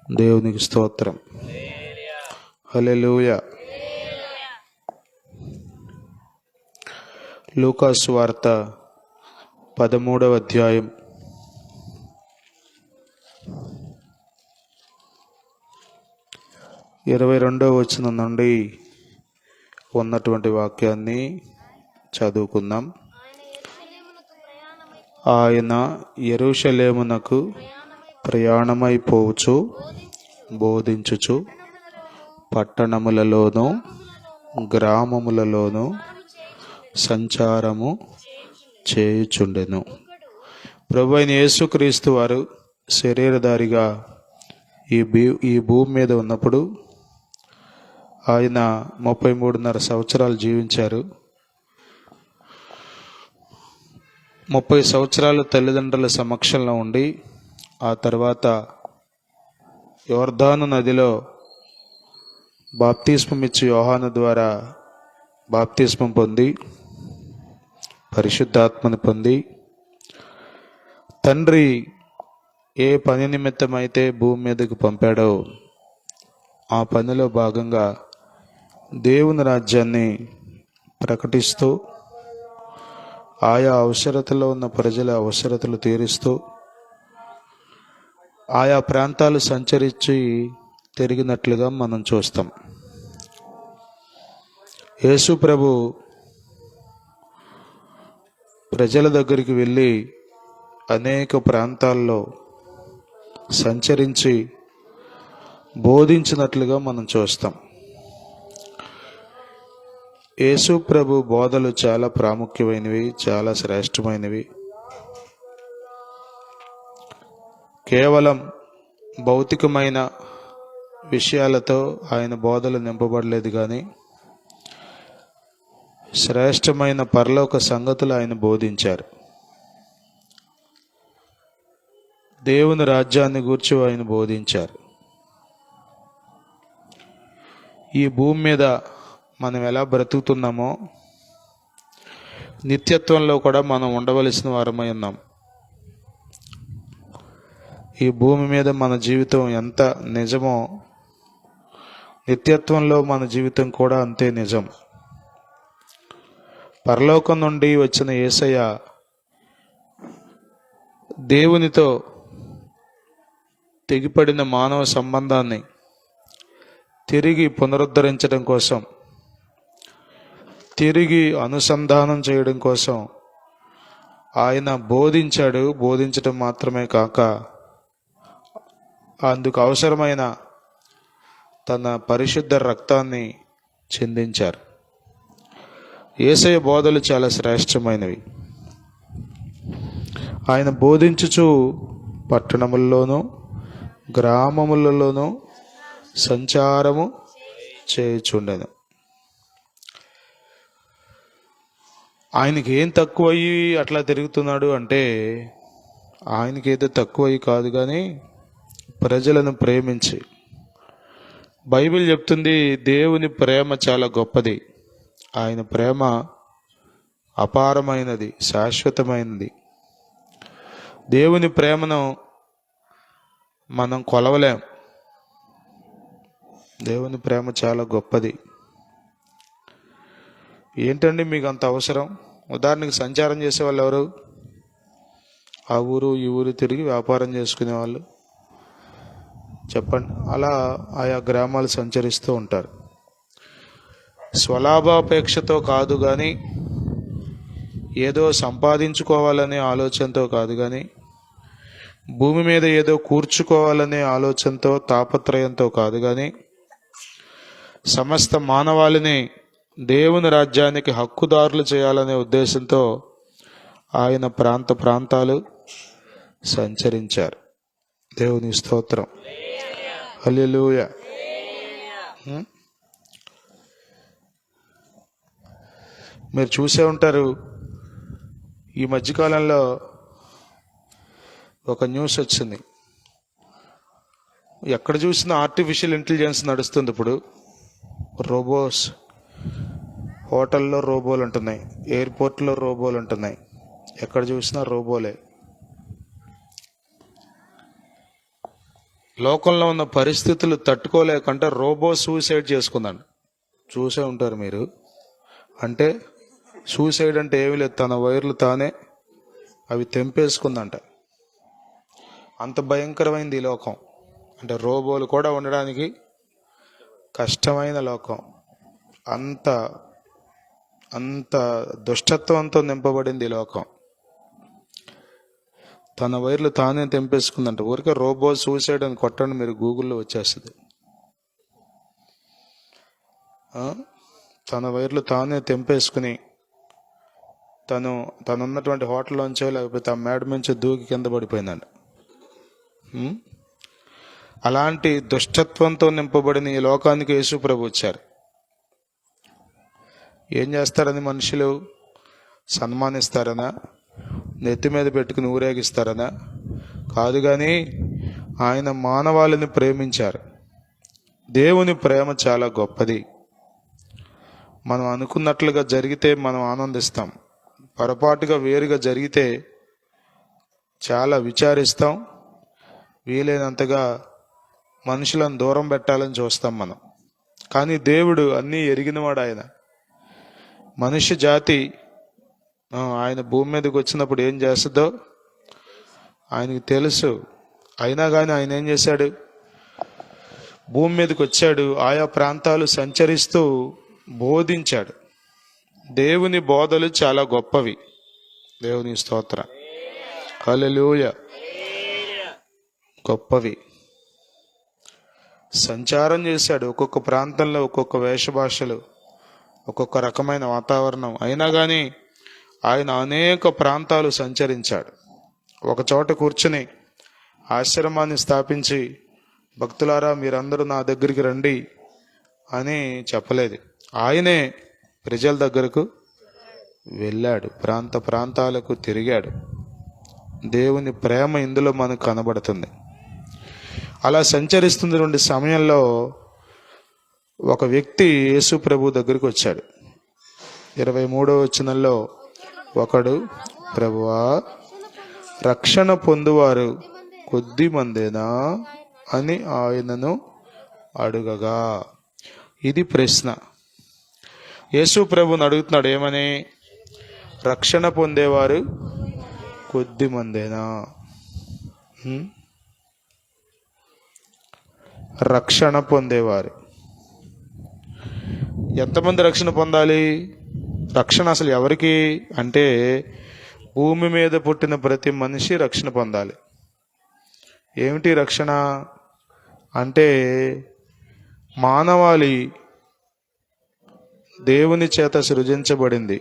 దేవునికి స్తోత్రం. హల్లెలూయా. లూకా సువార్త 13వ అధ్యాయం 22వ వచనం నుండి ఉన్నటువంటి వాక్యాన్ని చదువుకుందాం. ఆయన యెరూషలేమునకు ప్రయాణమైపోవచ్చు, బోధించుచు పట్టణములలోనూ గ్రామములలోనూ సంచారము చేయుచుండెను. ప్రభువైన యేసుక్రీస్తు వారు శరీరధారిగా ఈ భూమి మీద ఉన్నప్పుడు ఆయన 33.5 సంవత్సరాలు జీవించారు. 30 సంవత్సరాలు తల్లిదండ్రుల సమక్షంలో ఉండి ఆ తర్వాత యోర్దాను నదిలో బాప్తిస్మం ఇచ్చి యోహాను ద్వారా బాప్తిస్మం పొంది పరిశుద్ధాత్మను పొంది తండ్రి ఏ పని నిమిత్తం అయితే భూమి మీదకు పంపాడో ఆ పనిలో భాగంగా దేవుని రాజ్యాన్ని ప్రకటిస్తూ ఆయా అవసరతలో ఉన్న ప్రజల అవసరతలు తీరుస్తూ ఆయా ప్రాంతాలు సంచరించి తిరిగినట్లుగా మనం చూస్తాం. యేసు ప్రభు ప్రజల దగ్గరికి వెళ్ళి అనేక ప్రాంతాల్లో సంచరించి బోధించినట్లుగా మనం చూస్తాం. యేసు ప్రభు బోధలు చాలా ప్రాముఖ్యమైనవి, చాలా శ్రేష్టమైనవి. కేవలం భౌతికమైన విషయాలతో ఆయన బోధలు నింపబడలేదు, కానీ శ్రేష్టమైన పరలోక సంగతులు ఆయన బోధించారు. దేవుని రాజ్యాన్ని గూర్చి ఆయన బోధించారు. ఈ భూమి మీద మనం ఎలా బ్రతుకుతున్నామో నిత్యత్వంలో కూడా మనం ఉండవలసిన వారమై ఉన్నాం. ఈ భూమి మీద మన జీవితం ఎంత నిజమో నిత్యత్వంలో మన జీవితం కూడా అంతే నిజం. పరలోకం నుండి వచ్చిన యేసయ్య దేవునితో తెగిపడిన మానవ సంబంధాన్ని తిరిగి పునరుద్ధరించడం కోసం, తిరిగి అనుసంధానం చేయడం కోసం ఆయన బోధించాడు. బోధించడం మాత్రమే కాక అందుకు అవసరమైన తన పరిశుద్ధ రక్తాన్ని చిందించారు. యేసయ్య బోధలు చాలా శ్రేష్టమైనవి. ఆయన బోధించుచు పట్టణముల్లోనూ గ్రామములలోనూ సంచారము చేయుచుండెను. ఆయనకి ఏం తక్కువయ్యి అట్లా తిరుగుతున్నాడు అంటే ఆయనకి ఏదో తక్కువయ్యి కాదు, కానీ ప్రజలను ప్రేమించి. బైబిల్ చెప్తుంది దేవుని ప్రేమ చాలా గొప్పది. ఆయన ప్రేమ అపారమైనది, శాశ్వతమైనది. దేవుని ప్రేమను మనం కొలవలేం. దేవుని ప్రేమ చాలా గొప్పది. ఏంటండి మీకు అంత అవసరం? ఉదాహరణకి సంచారం చేసేవాళ్ళు ఎవరు? ఆ ఊరు ఈ ఊరు తిరిగి వ్యాపారం చేసుకునేవాళ్ళు చెప్పండి. అలా ఆయా గ్రామాలు సంచరిస్తూ ఉంటారు. స్వలాభాపేక్షతో కాదు, కానీ ఏదో సంపాదించుకోవాలనే ఆలోచనతో కాదు, కానీ భూమి మీద ఏదో కూర్చుకోవాలనే ఆలోచనతో తాపత్రయంతో కాదు, కానీ సమస్త మానవాళిని దేవుని రాజ్యానికి హక్కుదారులు చేయాలనే ఉద్దేశంతో ఆయన ప్రాంతాలు సంచరించారు. దేవుని స్తోత్రం. హల్లెలూయా. మీరు చూసే ఉంటారు, ఈ మధ్యకాలంలో ఒక న్యూస్ వచ్చింది. ఎక్కడ చూసినా ఆర్టిఫిషియల్ ఇంటెలిజెన్స్ నడుస్తుంది. ఇప్పుడు రోబోస్, హోటల్లో రోబోలు ఉంటున్నాయి, ఎయిర్పోర్ట్లో రోబోలు ఉంటున్నాయి, ఎక్కడ చూసినా రోబోలే. లోకంలో ఉన్న పరిస్థితులు తట్టుకోలేకుండా రోబో సూసైడ్ చేసుకుందండి. చూసే ఉంటారు మీరు. అంటే సూసైడ్ అంటే ఏమీ లేదు, తన వైర్లు తానే అవి తెంపేసుకుందంట. అంత భయంకరమైంది ఈ లోకం. అంటే రోబోలు కూడా ఉండడానికి కష్టమైన లోకం. అంత అంత దుష్టత్వంతో నింపబడింది ఈ లోకం. తన వైర్లు తానే తెంపేసుకుందంట. ఊరికే రోబో సూసైడ్ అని కొట్టండి మీరు, గూగుల్లో వచ్చేస్తుంది. తన వైర్లు తానే తెంపేసుకుని తనున్నటువంటి హోటల్లోంచో లేకపోతే ఆ మేడ నుంచి దూకి కింద పడిపోయిందంట. అలాంటి దుష్టత్వంతో నింపబడిన ఈ లోకానికి యేసు ప్రభు వచ్చారు. ఏం చేస్తారని మనుషులు? సన్మానిస్తారనా? నెత్తి మీద పెట్టుకుని ఊరేగిస్తారనా? కాదు, కానీ ఆయన మానవాళిని ప్రేమించారు. దేవుని ప్రేమ చాలా గొప్పది. మనం అనుకున్నట్లుగా జరిగితే మనం ఆనందిస్తాం, పొరపాటుగా వేరుగా జరిగితే చాలా విచారిస్తాం, వీలైనంతగా మనుషులను దూరం పెట్టాలని చూస్తాం మనం. కానీ దేవుడు అన్నీ ఎరిగినవాడు. ఆయన మనుష్య జాతి ఆయన భూమి మీదకి వచ్చినప్పుడు ఏం చేస్తుందో ఆయనకి తెలుసు. అయినా కానీ ఆయన ఏం చేశాడు? భూమి మీదకి వచ్చాడు, ఆయా ప్రాంతాలు సంచరిస్తూ బోధించాడు. దేవుని బోధలు చాలా గొప్పవి. దేవుని స్తోత్రం, హల్లెలూయా. గొప్పవి. సంచారం చేశాడు. ఒక్కొక్క ప్రాంతంలో ఒక్కొక్క వేషభాషలు, ఒక్కొక్క రకమైన వాతావరణం. అయినా కానీ ఆయన అనేక ప్రాంతాలు సంచరించాడు. ఒక చోట కూర్చుని ఆశ్రమాన్ని స్థాపించి, భక్తులారా మీరందరూ నా దగ్గరికి రండి అని చెప్పలేదు. ఆయనే ప్రజల దగ్గరకు వెళ్ళాడు, ప్రాంత ప్రాంతాలకు తిరిగాడు. దేవుని ప్రేమ ఇందులో మనకు కనబడుతుంది. అలా సంచరిస్తున్నటువంటి సమయంలో ఒక వ్యక్తి యేసు ప్రభు దగ్గరికి వచ్చాడు. 23వ వచనంలో, ఒకడు, ప్రభువా, రక్షణ పొందువారు కొద్ది మందేనా అని ఆయనను అడుగగా. ఇది ప్రశ్న. యేసు ప్రభుని అడుగుతున్నాడు ఏమని? రక్షణ పొందేవారు కొద్ది మందేనా? రక్షణ పొందేవారు ఎంతమంది రక్షణ పొందాలి? రక్షణ అసలు ఎవరికి అంటే, భూమి మీద పుట్టిన ప్రతి మనిషి రక్షణ పొందాలి. ఏమిటి రక్షణ అంటే, మానవాళి దేవుని చేత సృజించబడింది.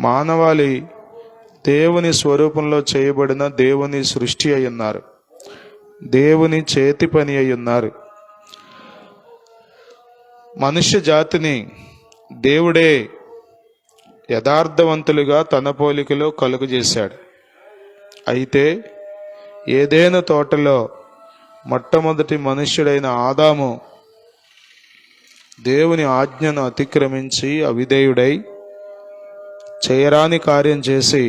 మానవాళి దేవుని స్వరూపంలో చేయబడిన దేవుని సృష్టి అయి ఉన్నారు, దేవుని చేతి పని అయి ఉన్నారు. మనుష్య జాతిని దేవుడే యథార్థవంతులుగా తన పోలికలో కలుగు చేశాడు. అయితే ఏదైనా తోటలో మొట్టమొదటి మనుష్యుడైన ఆదాము దేవుని ఆజ్ఞను అతిక్రమించి అవిధేయుడై చేయరాని కార్యం చేసి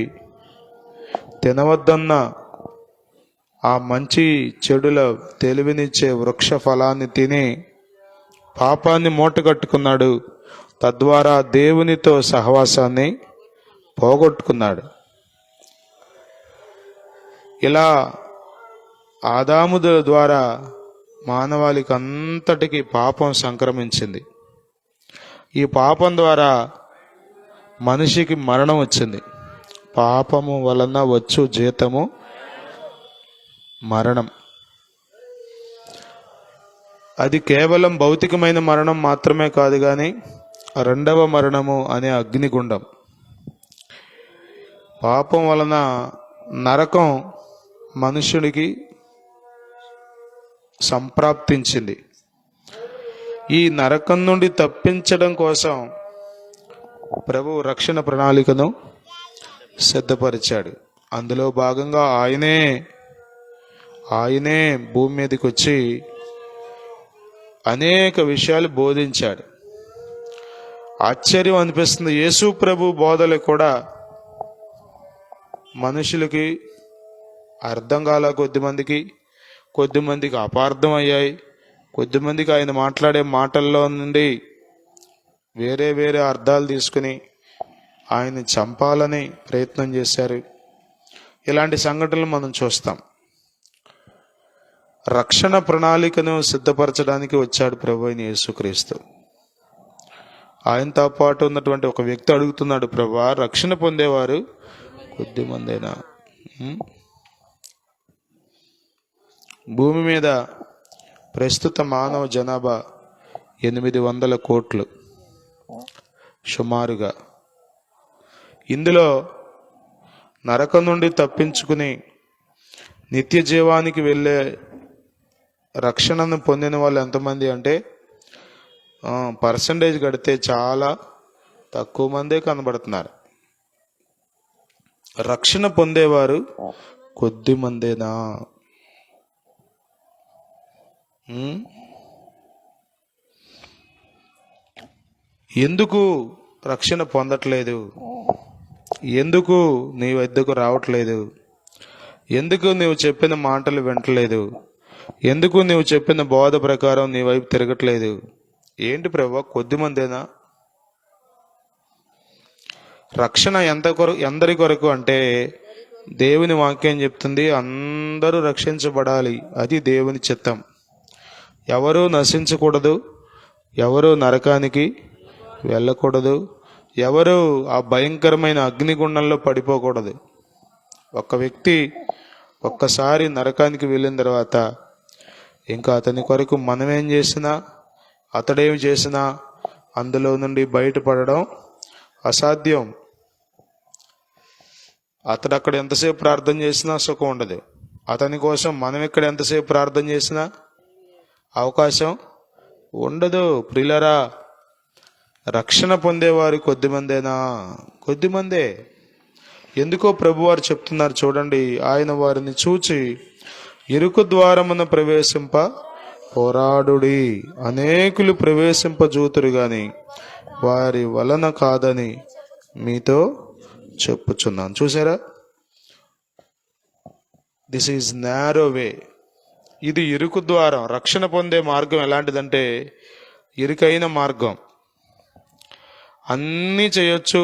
తినవద్దన్న ఆ మంచి చెడుల తెలివినిచ్చే వృక్ష ఫలాన్ని తిని పాపాన్ని మూటగట్టుకున్నాడు. తద్వారా దేవునితో సహవాసాన్ని పోగొట్టుకున్నాడు. ఇలా ఆదాము ద్వారా మానవాళికి అంతటికి పాపం సంక్రమించింది. ఈ పాపం ద్వారా మనిషికి మరణం వచ్చింది. పాపము వలన వచ్చు జీతము మరణం. అది కేవలం భౌతికమైన మరణం మాత్రమే కాదు, కానీ రెండవ మరణము అనే అగ్నిగుండం. పాపం వలన నరకం మనుషుడికి సంప్రాప్తించింది. ఈ నరకం నుండి తప్పించడం కోసం ప్రభువు రక్షణ ప్రణాళికను సిద్ధపరిచాడు. అందులో భాగంగా ఆయనే భూమి మీదకి వచ్చి అనేక విషయాలు బోధించాడు. ఆశ్చర్యం అనిపిస్తుంది. యేసు ప్రభు బోధలు కూడా మనుషులకి అర్థం కాల, కొద్దిమందికి కొద్దిమందికి అపార్థం అయ్యాయి, కొద్దిమందికి ఆయన మాట్లాడే మాటల్లో నుండి వేరే వేరే అర్థాలు తీసుకుని ఆయన్ని చంపాలని ప్రయత్నం చేశారు. ఇలాంటి సంఘటనలు మనం చూస్తాం. రక్షణ ప్రణాళికను సిద్ధపరచడానికి వచ్చాడు ప్రభు అయిన యేసుక్రీస్తు. ఆయనతో పాటు ఉన్నటువంటి ఒక వ్యక్తి అడుగుతున్నాడు, ప్రభువా, రక్షణ పొందేవారు కొద్దిమందేనా? భూమి మీద ప్రస్తుత మానవ జనాభా 800 కోట్లు సుమారుగా. ఇందులో నరకం నుండి తప్పించుకుని నిత్య జీవానికి వెళ్ళే రక్షణను పొందిన వాళ్ళు ఎంతమంది అంటే పర్సంటేజ్ కడితే చాలా తక్కువ మందే కనబడుతున్నారు. రక్షణ పొందేవారు కొద్ది మందేనా? ఎందుకు రక్షణ పొందట్లేదు? ఎందుకు నీ వద్దకు రావట్లేదు? ఎందుకు నీవు చెప్పిన మాటలు వింటలేదు? ఎందుకు నీవు చెప్పిన బోధ ప్రకారం నీ వైపు తిరగట్లేదు? ఏంటి ప్రభువా, కొద్ది మందేనా? రక్షణ ఎందరి కొరకు అంటే దేవుని వాక్యం చెప్తుంది, అందరూ రక్షించబడాలి. అది దేవుని చిత్తం. ఎవరూ నశించకూడదు, ఎవరూ నరకానికి వెళ్ళకూడదు, ఎవరు ఆ భయంకరమైన అగ్నిగుండంలో పడిపోకూడదు. ఒక వ్యక్తి ఒక్కసారి నరకానికి వెళ్ళిన తర్వాత ఇంకా అతని కొరకు మనమేం చేసినా, అతడేమి చేసినా అందులో నుండి బయటపడడం అసాధ్యం. అతడు అక్కడ ఎంతసేపు ప్రార్థన చేసినా సుఖం ఉండదు. అతని కోసం మనం ఇక్కడ ఎంతసేపు ప్రార్థన చేసినా అవకాశం ఉండదు. ప్రియులరా, రక్షణ పొందేవారు కొద్దిమందేనా? కొద్దిమందే. ఎందుకో ప్రభువారు చెప్తున్నారు చూడండి, ఆయన వారిని చూచి ఇరుకు ద్వారమున ప్రవేశింప పోరాడుడి, అనేకులు ప్రవేశింపజూతురు గాని వారి వలన కాదని మీతో చెప్పుచున్నాను. చూసారా, దిస్ ఈజ్ నారో వే. ఇది ఇరుకు ద్వారం. రక్షణ పొందే మార్గం ఎలాంటిదంటే ఇరుకైన మార్గం. అన్నీ చేయొచ్చు,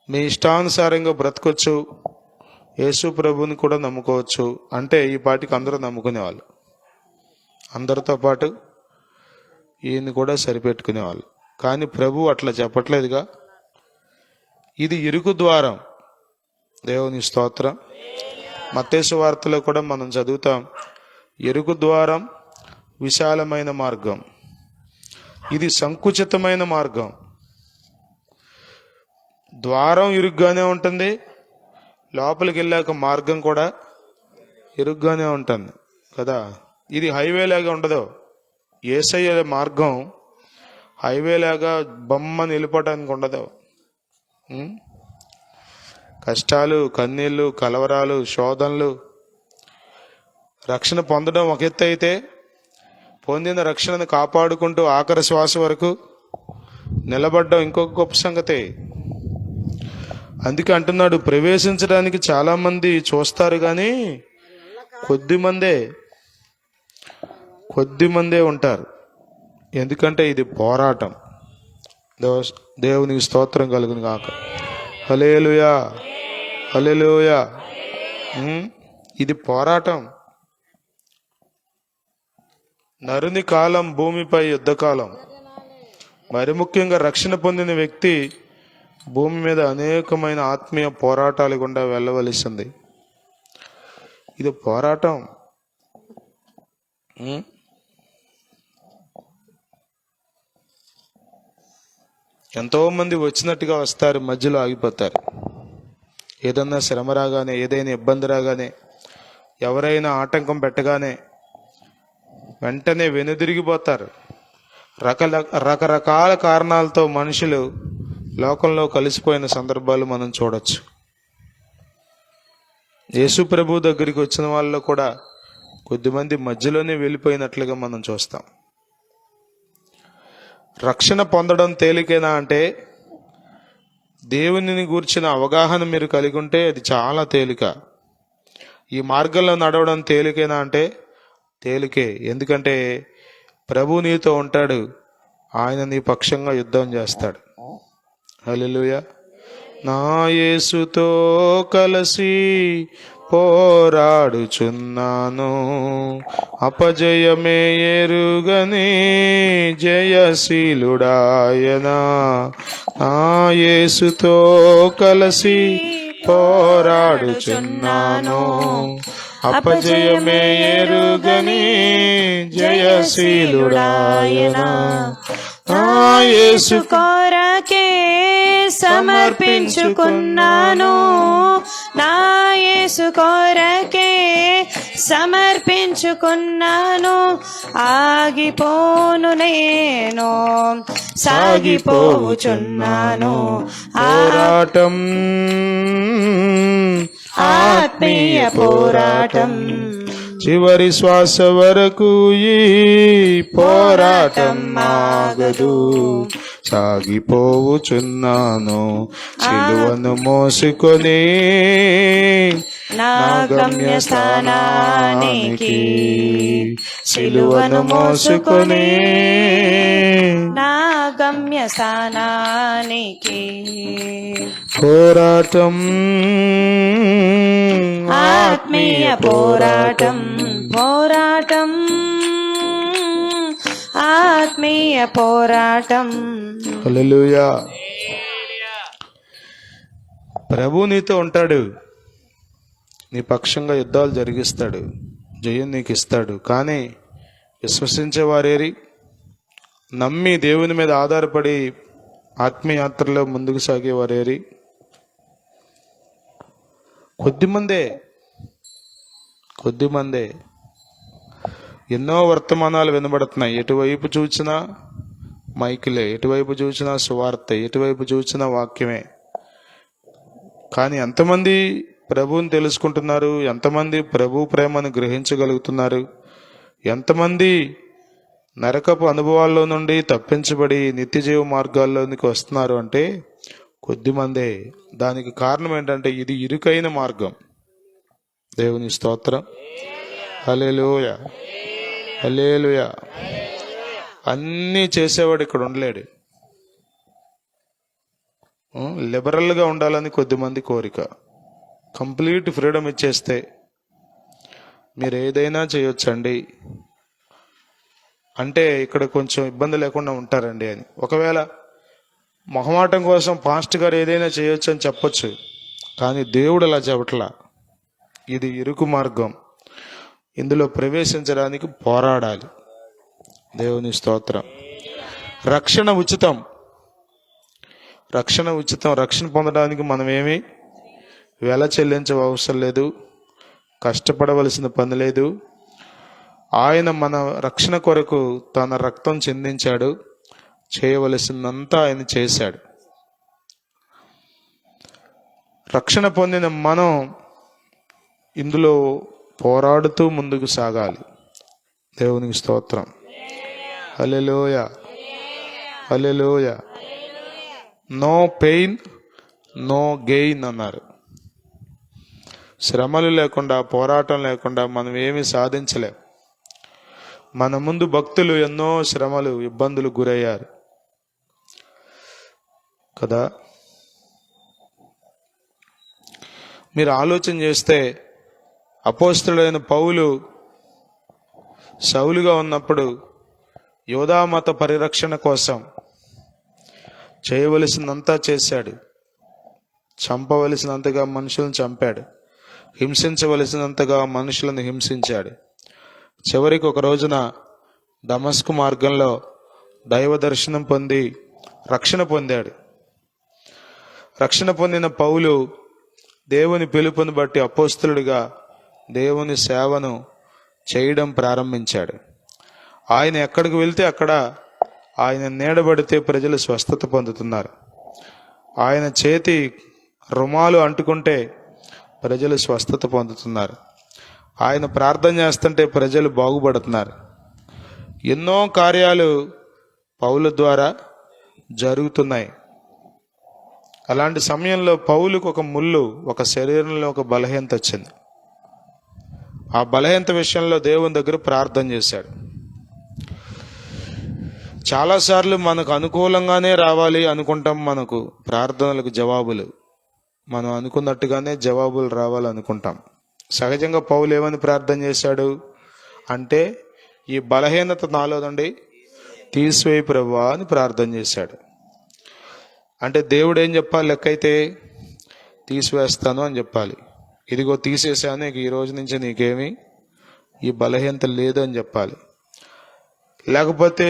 మీ ఇష్టానుసారంగా బ్రతకొచ్చు, యేసు ప్రభుని కూడా నమ్ముకోవచ్చు. అంటే ఈ పాటికి అందరూ నమ్ముకునేవాళ్ళు, అందరితో పాటు ఈయన్ని కూడా సరిపెట్టుకునేవాళ్ళు. కానీ ప్రభు అట్లా చెప్పట్లేదుగా. ఇది ఇరుకు ద్వారం. దేవుని స్తోత్రం. మత్తయి సువార్తలో కూడా మనం చదువుతాం, ఇరుకు ద్వారం విశాలమైన మార్గం, ఇది సంకుచితమైన మార్గం. ద్వారం ఇరుగ్గానే ఉంటుంది, లోపలికి వెళ్ళాక మార్గం కూడా ఇరుగ్గానే ఉంటుంది కదా. ఇది హైవే లాగా ఉండదు. యేసయ్య మార్గం హైవే లాగా బొమ్మని వెళ్ళిపోవటానికి ఉండదు. కష్టాలు, కన్నీళ్ళు, కలవరాలు, శోధనలు. రక్షణ పొందడం ఒక ఎత్తు అయితే, పొందిన రక్షణను కాపాడుకుంటూ ఆఖరి శ్వాస వరకు నిలబడ్డం ఇంకొక గొప్ప సంగతే. అందుకే అంటున్నాడు, ప్రవేశించడానికి చాలా మంది చూస్తారు కానీ కొద్ది మందే ఉంటారు. ఎందుకంటే ఇది పోరాటం. దేవునికి స్తోత్రం కలుగును గాక. హల్లెలూయా, హల్లెలూయా. ఇది పోరాటం. నరుని కాలం భూమిపై యుద్ధకాలం. మరి ముఖ్యంగా రక్షణ పొందిన వ్యక్తి భూమి మీద అనేకమైన ఆత్మీయ పోరాటాలు గుండా వెళ్ళవలసింది. ఇది పోరాటం. ఎంతో మంది వచ్చినట్టుగా వస్తారు, మధ్యలో ఆగిపోతారు. ఏదన్నా శ్రమ రాగానే, ఏదైనా ఇబ్బంది రాగానే, ఎవరైనా ఆటంకం పెట్టగానే వెంటనే వెనుదిరిగిపోతారు. రకరకాల కారణాలతో మనుషులు లోకంలో కలిసిపోయిన సందర్భాలు మనం చూడొచ్చు. యేసు ప్రభు దగ్గరికి వచ్చిన వాళ్ళలో కూడా కొద్దిమంది మధ్యలోనే వెళ్ళిపోయినట్లుగా మనం చూస్తాం. రక్షణ పొందడం తేలికేనా అంటే, దేవునిని గూర్చిన అవగాహన మీరు కలిగి ఉంటే అది చాలా తేలిక. ఈ మార్గంలో నడవడం తేలికేనా అంటే తేలికే. ఎందుకంటే ప్రభు నీతో ఉంటాడు, ఆయన నీ పక్షంగా యుద్ధం చేస్తాడు. హల్లెలూయా. నా యేసుతో కలిసి పోరాడుచున్నాను, అపజయమే ఎరుగని జయశీలుడాయన. నా యేసుతో కలిసి పోరాడుచున్నాను, అపజయమే ఎరుగని జయశీలుడాయన. నా యేసు కొరకే సమర్పించుకున్నాను, నా యేసు కొరకే సమర్పించుకున్నాను. ఆగిపోను నేను, సాగిపోచున్నాను. పోరాటం, ఆత్మీయ పోరాటం, చివరి శ్వాస వరకు ఈ పోరాటం ఆగదు. సాగిపోవుచున్నాను సిలువను మోసుకొని నా గమ్యస్థానానికి. సిలువను మోసుకొని నా గమ్యస్థానానికి. పోరాటం, ఆత్మీయ పోరాటం, పోరాటం, ఆత్మీయ పోరాటం. హల్లెలూయా. ప్రభు నీతో ఉంటాడు, నీ పక్షంగా యుద్ధాలు జరిగిస్తాడు, జయం నీకు ఇస్తాడు. కానీ విశ్వసించే వారేరి, నమ్మి దేవుని మీద ఆధారపడి ఆత్మీయాత్రలో ముందుకు సాగేవారేరి కొద్దిమందే. ఎన్నో వర్తమానాలు వినబడుతున్నాయి, ఎటువైపు చూచినా మైకులే, ఎటువైపు చూచినా సువార్త, ఎటువైపు చూచినా వాక్యమే. కానీ ఎంతమంది ప్రభువుని తెలుసుకుంటున్నారు? ఎంతమంది ప్రభు ప్రేమను గ్రహించగలుగుతున్నారు? ఎంతమంది నరకపు అనుభవాల్లో నుండి తప్పించబడి నిత్యజీవ మార్గాల్లోనికి వస్తున్నారు అంటే కొద్దిమందే. దానికి కారణం ఏంటంటే ఇది ఇరుకైన మార్గం. దేవుని స్తోత్రం. హల్లెలూయా, హల్లెలూయా. అన్నీ చేసేవాడు ఇక్కడ ఉండలేడు. లిబరల్గా ఉండాలని కొద్దిమంది కోరిక. కంప్లీట్ ఫ్రీడమ్ ఇచ్చేస్తే మీరు ఏదైనా చేయొచ్చండి అంటే ఇక్కడ కొంచెం ఇబ్బంది లేకుండా ఉంటారండి అని. ఒకవేళ మొహమాటం కోసం పాస్టర్ గారు ఏదైనా చేయొచ్చు అని చెప్పొచ్చు, కానీ దేవుడు అలా చెప్పట్లా. ఇది ఇరుకు మార్గం, ఇందులో ప్రవేశించడానికి పోరాడాలి. దేవుని స్తోత్రం. రక్షణ ఉచితం, రక్షణ ఉచితం. రక్షణ పొందడానికి మనమేమి వెల చెల్లించవ అవసరం లేదు, కష్టపడవలసిన పని లేదు. ఆయన మన రక్షణ కొరకు తన రక్తం చిందించాడు, చేయవలసిందంతా ఆయన చేశాడు. రక్షణ పొందిన మనం ఇందులో పోరాడుతూ ముందుకు సాగాలి. దేవునికి స్తోత్రం. హల్లెలూయా, హల్లెలూయా. నో పెయిన్ నో గెయిన్ అన్నారు. శ్రమలు లేకుండా, పోరాటం లేకుండా మనం ఏమీ సాధించలేం. మన ముందు భక్తులు ఎన్నో శ్రమలు, ఇబ్బందులు గురయ్యారు కదా. మీరు ఆలోచన చేస్తే అపోస్తలుడైన పౌలు సౌలుగా ఉన్నప్పుడు యోధామత పరిరక్షణ కోసం చేయవలసినంతా చేశాడు. చంపవలసినంతగా మనుషులను చంపాడు, హింసించవలసినంతగా మనుషులను హింసించాడు. చివరికి ఒక రోజున దమస్కు మార్గంలో దైవ దర్శనం పొంది రక్షణ పొందాడు. రక్షణ పొందిన పౌలు దేవుని పిలుపుని బట్టి అపోస్తలుడిగా దేవుని సేవను చేయడం ప్రారంభించాడు. ఆయన ఎక్కడికి వెళ్తే అక్కడ ఆయన నీడబడితే ప్రజలు స్వస్థత పొందుతున్నారు. ఆయన చేతి రుమాలు అంటుకుంటే ప్రజలు స్వస్థత పొందుతున్నారు. ఆయన ప్రార్థన చేస్తుంటే ప్రజలు బాగుపడుతున్నారు. ఎన్నో కార్యాలు పౌలు ద్వారా జరుగుతున్నాయి. అలాంటి సమయంలో పౌలుకు ఒక ముళ్ళు, ఒక శరీరంలో ఒక బలహీనత వచ్చింది. ఆ బలహీనత విషయంలో దేవుని దగ్గర ప్రార్థన చేశాడు. చాలాసార్లు మనకు అనుకూలంగానే రావాలి అనుకుంటాం, మనకు ప్రార్థనలకు జవాబులు మనం అనుకున్నట్టుగానే జవాబులు రావాలనుకుంటాం. సహజంగా పౌలు ఏమని ప్రార్థన చేశాడు అంటే, ఈ బలహీనత నాలో నుండి తీసివేయి ప్రభువా అని ప్రార్థన చేశాడు. అంటే దేవుడు ఏం చెప్పాలి? లెక్కైతే తీసివేస్తాను అని చెప్పాలి. ఇదిగో తీసేసాను, ఇక ఈ రోజు నుంచి నీకేమీ ఈ బలహీనత లేదు అని చెప్పాలి. లేకపోతే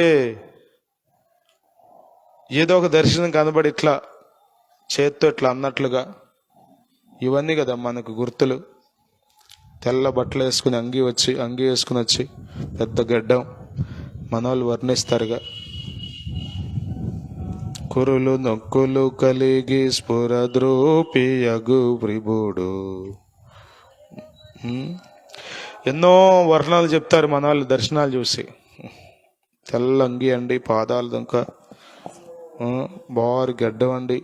ఏదో ఒక దర్శనం కనబడి ఇట్లా చేత్తో ఇట్లా అన్నట్లుగా, ఇవన్నీ కదా మనకు గుర్తులు. తెల్ల బట్టలు వేసుకుని అంగి వేసుకుని వచ్చి పెద్ద గడ్డం మనోళ్ళు వర్ణిస్తారుగా. కురులు నొక్కులు కలిగి స్ఫురద్రూపియగు ప్రిభుడు, ఎన్నో వర్ణాలు చెప్తారు మన వాళ్ళు దర్శనాలు చూసి. తెల్ల అంగి అండి, పాదాలు దంక బారు గడ్డం అండి,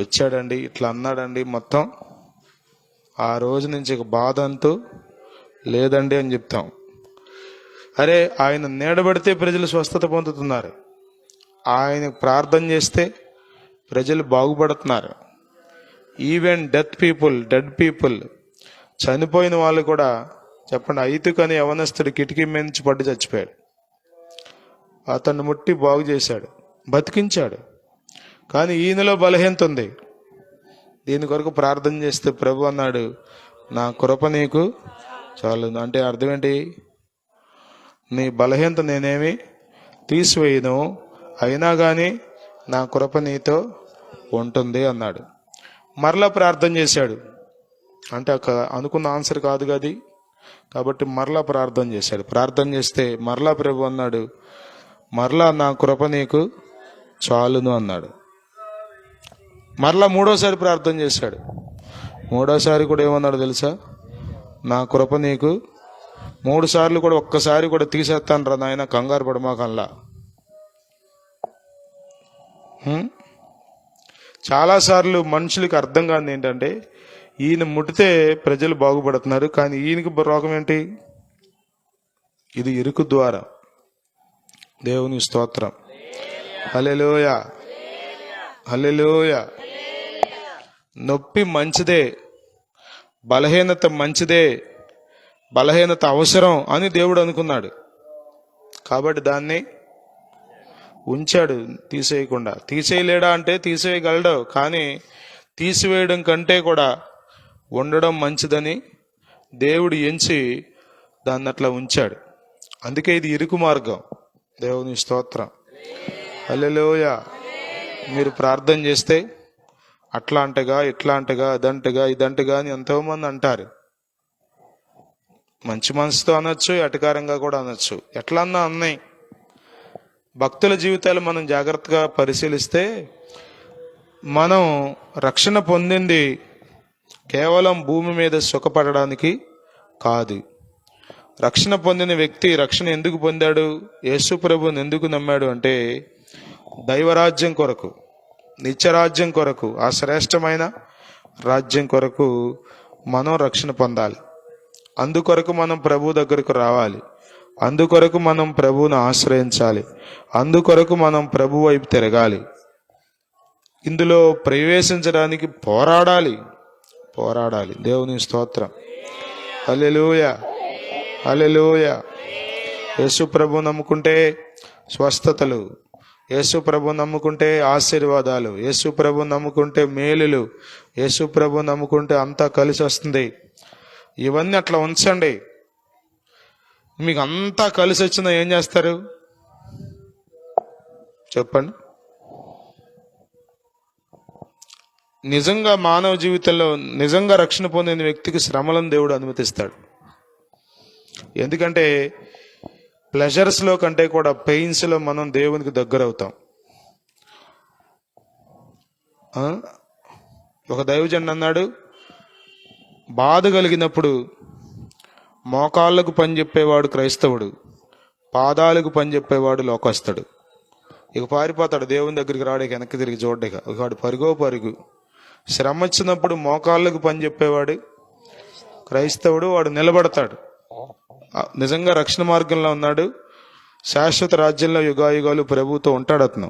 వచ్చాడండి, ఇట్లా అన్నాడండి. మొత్తం ఆ రోజు నుంచి ఇక బాధ అంటూ లేదండి అని చెప్తాం. అరే, ఆయన నీడబడితే ప్రజలు స్వస్థత పొందుతున్నారు, ఆయన ప్రార్థన చేస్తే ప్రజలు బాగుపడుతున్నారు. ఈవెన్ డెడ్ పీపుల్ చనిపోయిన వాళ్ళు కూడా, చెప్పండి, ఐతుకని యవనస్తుడు కిటికీ మీద నుంచి పడి చచ్చిపోయాడు. అతన్ని ముట్టి బాగు చేశాడు, బతికించాడు. కానీ ఈయనలో బలహీనత ఉంది. దీని కొరకు ప్రార్థన చేస్తే ప్రభు అన్నాడు, నా కృప నీకు చాలు. అంటే అర్థం ఏంటి? నీ బలహీనత నేనేమి తీసివేయను, అయినా కానీ నా కృప నీతో ఉంటుంది అన్నాడు. మరలా ప్రార్థన చేశాడు. అంటే అనుకున్న ఆన్సర్ కాదు గది, కాబట్టి మరలా ప్రార్థన చేశాడు. ప్రార్థన చేస్తే మరలా ప్రభు అన్నాడు, మరలా నా కృప నీకు చాలును అన్నాడు. మరలా మూడోసారి ప్రార్థన చేశాడు. మూడోసారి కూడా ఏమన్నాడు తెలుసా? నా కృప నీకు, 3 సార్లు కూడా ఒక్కసారి కూడా తీసేస్తాను రా నాయన, కంగారు పడమాకల్లా. చాలాసార్లు మనుషులకి అర్థం కాదు ఏంటంటే, ఈయన ముట్టితే ప్రజలు బాగుపడుతున్నారు, కానీ ఈయనకి రోగం ఏంటి? ఇది ఇరుకు ద్వారా. దేవుని స్తోత్రం, హల్లెలూయా, హల్లెలూయా. నొప్పి మంచిదే, బలహీనత మంచిదే, బలహీనత అవసరం అని దేవుడు అనుకున్నాడు. కాబట్టి దాన్ని ఉంచాడు తీసేయకుండా. తీసేయలేడా అంటే తీసేయగలడు, కానీ తీసివేయడం కంటే కూడా ఉండడం మంచిదని దేవుడు ఎంచి దాన్ని అట్లా ఉంచాడు. అందుకే ఇది ఇరుకు మార్గం. దేవుని స్తోత్రం, హల్లెలూయా. మీరు ప్రార్థన చేస్తే అట్లా అంటగా, ఇట్లా అంటగా, అదంటగా, ఇదంటగా అని ఎంతోమంది అంటారు. మంచి మనసుతో అనొచ్చు, ఎటకారంగా కూడా అనొచ్చు, ఎట్లా అన్నా అన్నాయి. భక్తుల జీవితాలు మనం జాగ్రత్తగా పరిశీలిస్తే, మనం రక్షణ పొందింది కేవలం భూమి మీద సుఖపడడానికి కాదు. రక్షణ పొందిన వ్యక్తి రక్షణ ఎందుకు పొందాడు? యేసు ప్రభువుని ఎందుకు నమ్మాడు అంటే, దైవరాజ్యం కొరకు, నిత్యరాజ్యం కొరకు, ఆ శ్రేష్టమైన రాజ్యం కొరకు మనం రక్షణ పొందాలి. అందుకొరకు మనం ప్రభు దగ్గరకు రావాలి, అందుకొరకు మనం ప్రభువును ఆశ్రయించాలి, అందుకొరకు మనం ప్రభు వైపు తిరగాలి. ఇందులో ప్రవేశించడానికి పోరాడాలి. దేవుని స్తోత్రం, హల్లెలూయా, హల్లెలూయా. యేసు ప్రభు నమ్ముకుంటే స్వస్థతలు, యేసు ప్రభు నమ్ముకుంటే ఆశీర్వాదాలు, యేసు ప్రభు నమ్ముకుంటే మేలులు, యేసు ప్రభు నమ్ముకుంటే అంతా కలిసి వస్తుంది. ఇవన్నీ అట్లా ఉంచండి. మీకు అంతా కలిసి వచ్చినా ఏం చేస్తారు చెప్పండి? నిజంగా మానవ జీవితంలో నిజంగా రక్షణ పొందిన వ్యక్తికి శ్రమలను దేవుడు అనుమతిస్తాడు. ఎందుకంటే ప్లెజర్స్లో కంటే కూడా పెయిన్స్లో మనం దేవునికి దగ్గర అవుతాం. ఒక దైవజనుడు అన్నాడు, బాధ కలిగినప్పుడు మోకాళ్ళకు పని చెప్పేవాడు క్రైస్తవుడు, పాదాలకు పని చెప్పేవాడు లోకస్తుడు. ఇక పారిపోతాడు, దేవుని దగ్గరికి రావడానికి వెనక్కి తిరిగి చూడక. ఒకవాడు పరుగు. శ్రమ వచ్చినప్పుడు మోకాళ్ళకు పని చెప్పేవాడు క్రైస్తవుడు వాడు నిలబడతాడు, నిజంగా రక్షణ మార్గంలో ఉన్నాడు, శాశ్వత రాజ్యంలో యుగాయుగాలు ప్రభువుతో ఉంటాడు అతను.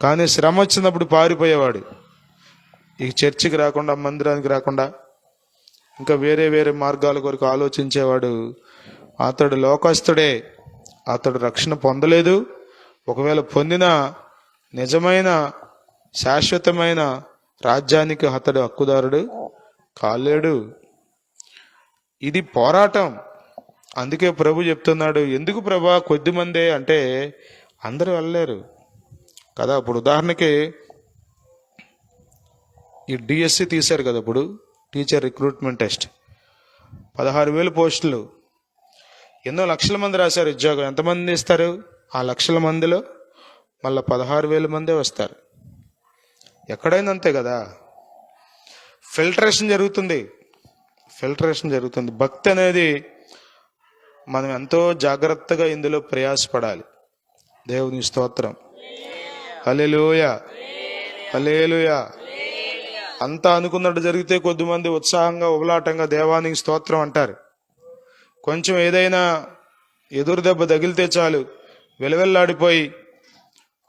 కానీ శ్రమ వచ్చినప్పుడు పారిపోయేవాడు, ఈ చర్చికి రాకుండా, మందిరానికి రాకుండా ఇంకా వేరే వేరే మార్గాల కొరకు ఆలోచించేవాడు, అతడు లోకస్తుడే, అతడు రక్షణ పొందలేదు. ఒకవేళ పొందిన నిజమైన శాశ్వతమైన రాజ్యానికి అతడు హక్కుదారుడు కాలేడు. ఇది పోరాటం. అందుకే ప్రభు చెప్తున్నాడు, ఎందుకు ప్రభా కొద్ది మందే అంటే అందరూ వెళ్ళలేరు కదా. ఇప్పుడు ఉదాహరణకి ఈ డిఎస్సి తీశారు కదా, ఇప్పుడు టీచర్ రిక్రూట్మెంట్ టెస్ట్ 16,000 పోస్టులు, ఎన్నో లక్షల మంది రాశారు ఉద్యోగం. ఎంతమంది ఇస్తారు? ఆ లక్షల మందిలో మళ్ళీ 16,000 మందే వస్తారు. ఎక్కడైనా అంతే కదా, ఫిల్టరేషన్ జరుగుతుంది. భక్తి అనేది మనం ఎంతో జాగ్రత్తగా ఇందులో ప్రయాసపడాలి. దేవుని స్తోత్రం. హల్లెలూయా, హల్లెలూయా. అంతా అనుకున్నట్టు జరిగితే కొద్దిమంది ఉత్సాహంగా ఉబలాటంగా దేవానికి స్తోత్రం అంటారు. కొంచెం ఏదైనా ఎదురు దెబ్బ తగిలితే చాలు వెలవెల్లాడిపోయి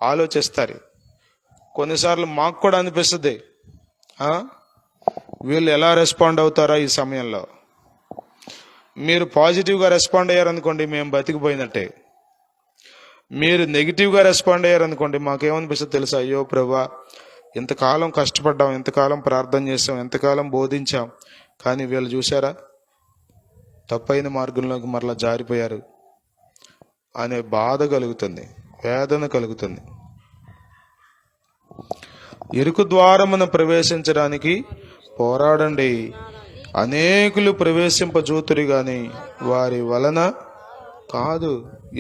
ఆలోచిస్తారు. కొన్నిసార్లు మాకు కూడా అనిపిస్తుంది, వీళ్ళు ఎలా రెస్పాండ్ అవుతారా ఈ సమయంలో. మీరు పాజిటివ్గా రెస్పాండ్ అయ్యారనుకోండి, మేము బతికిపోయినట్టే. మీరు నెగిటివ్గా రెస్పాండ్ అయ్యారనుకోండి, మాకేమనిపిస్తుంది తెలుసా? అయ్యో ప్రభా, ఇంతకాలం కష్టపడ్డాం, ఎంతకాలం ప్రార్థన చేసాం, ఎంతకాలం బోధించాం, కానీ వీళ్ళు చూసారా తప్పైన మార్గంలోకి మరలా జారిపోయారు అనే బాధ కలుగుతుంది, వేదన కలుగుతుంది. ఇరుకు ద్వారమున ప్రవేశించడానికి పోరాడండి. అనేకులు ప్రవేశింపజూతురు గాని వారి వలన కాదు.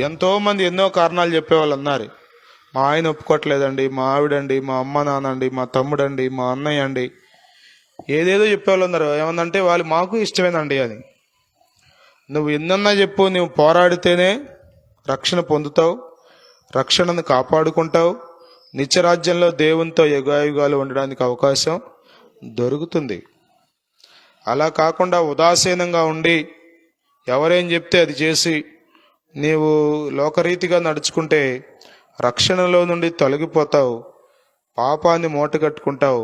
ఎంతో మంది ఎన్నో కారణాలు చెప్పేవాళ్ళు అన్నారు. మా ఆయన ఒప్పుకోవట్లేదండి, మా ఆవిడండి, మా అమ్మ నాన్నండి, మా తమ్ముడండి, మా అన్నయ్య అండి, ఏదేదో చెప్పేవాళ్ళు ఉన్నారు. ఏమన్నంటే వాళ్ళు మాకు ఇష్టమేనండి అని. నువ్వు ఎన్నన్నా చెప్పు, నువ్వు పోరాడితేనే రక్షణ పొందుతావు, రక్షణను కాపాడుకుంటావు, నిత్యరాజ్యంలో దేవునితో యుగాయుగాలు ఉండడానికి అవకాశం దొరుకుతుంది. అలా కాకుండా ఉదాసీనంగా ఉండి ఎవరేం చెప్తే అది చేసి నీవు లోకరీతిగా నడుచుకుంటే రక్షణలో నుండి తొలగిపోతావు, పాపాన్ని మూటగట్టుకుంటావు,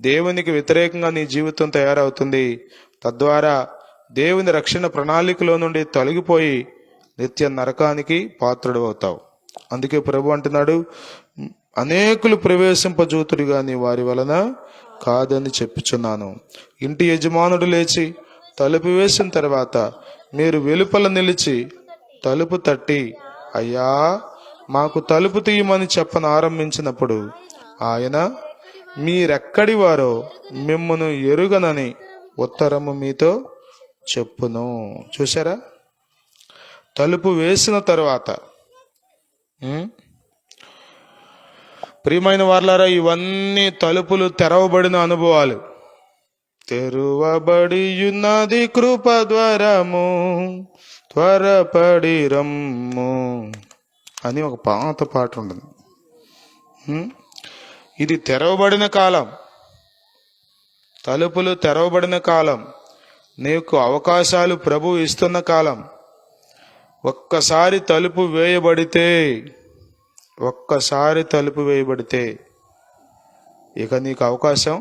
దేవునికి వ్యతిరేకంగా నీ జీవితం తయారవుతుంది. తద్వారా దేవుని రక్షణ ప్రణాళికలో నుండి తొలగిపోయి నిత్య నరకానికి పాత్రుడు అవుతావు. అందుకే ప్రభు అంటున్నాడు, అనేకులు ప్రవేశింపజూతురు గాని వారి వలన కాదని చెప్పుచున్నాను. ఇంటి యజమానుడు లేచి తలుపు వేసిన తర్వాత మీరు వెలుపల నిలిచి తలుపు తట్టి, అయ్యా మాకు తలుపు తీయమని చెప్పనారంభించినప్పుడు ఆయన మీరెక్కడి వారో మిమ్మును ఎరుగనని ఉత్తరము మీతో చెప్పును. చూసారా, తలుపు వేసిన తర్వాత. ప్రియమైన వారలారా, ఇవన్నీ తలుపులు తెరవబడిన అనుభవాలు. తెరువబడి ఉన్నది కృప ద్వారము, త్వరపడి రమ్ము అని ఒక పాత పాట ఉంటుంది. ఇది తెరవబడిన కాలం, తలుపులు తెరవబడిన కాలం, నీకు అవకాశాలు ప్రభు ఇస్తున్న కాలం. ఒక్కసారి తలుపు వేయబడితే ఇక నీకు అవకాశం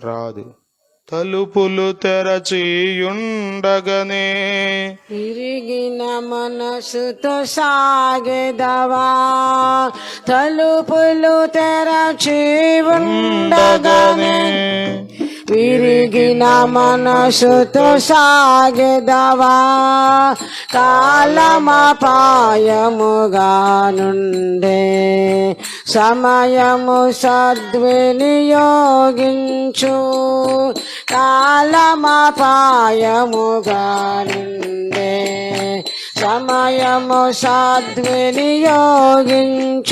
రాదు. తలుపులు తెరచియుండగనే విరిగిన మనసుతో సాగెదవా, తలుపులు తెరచి ఉండగానే విరిగిన మనసుతో సాగెదవా, కాలమపాయముగా నుండే సమయము సద్వినియోగించు, కాలమపాయముగా నుండే సమయము సద్వినియోగించు.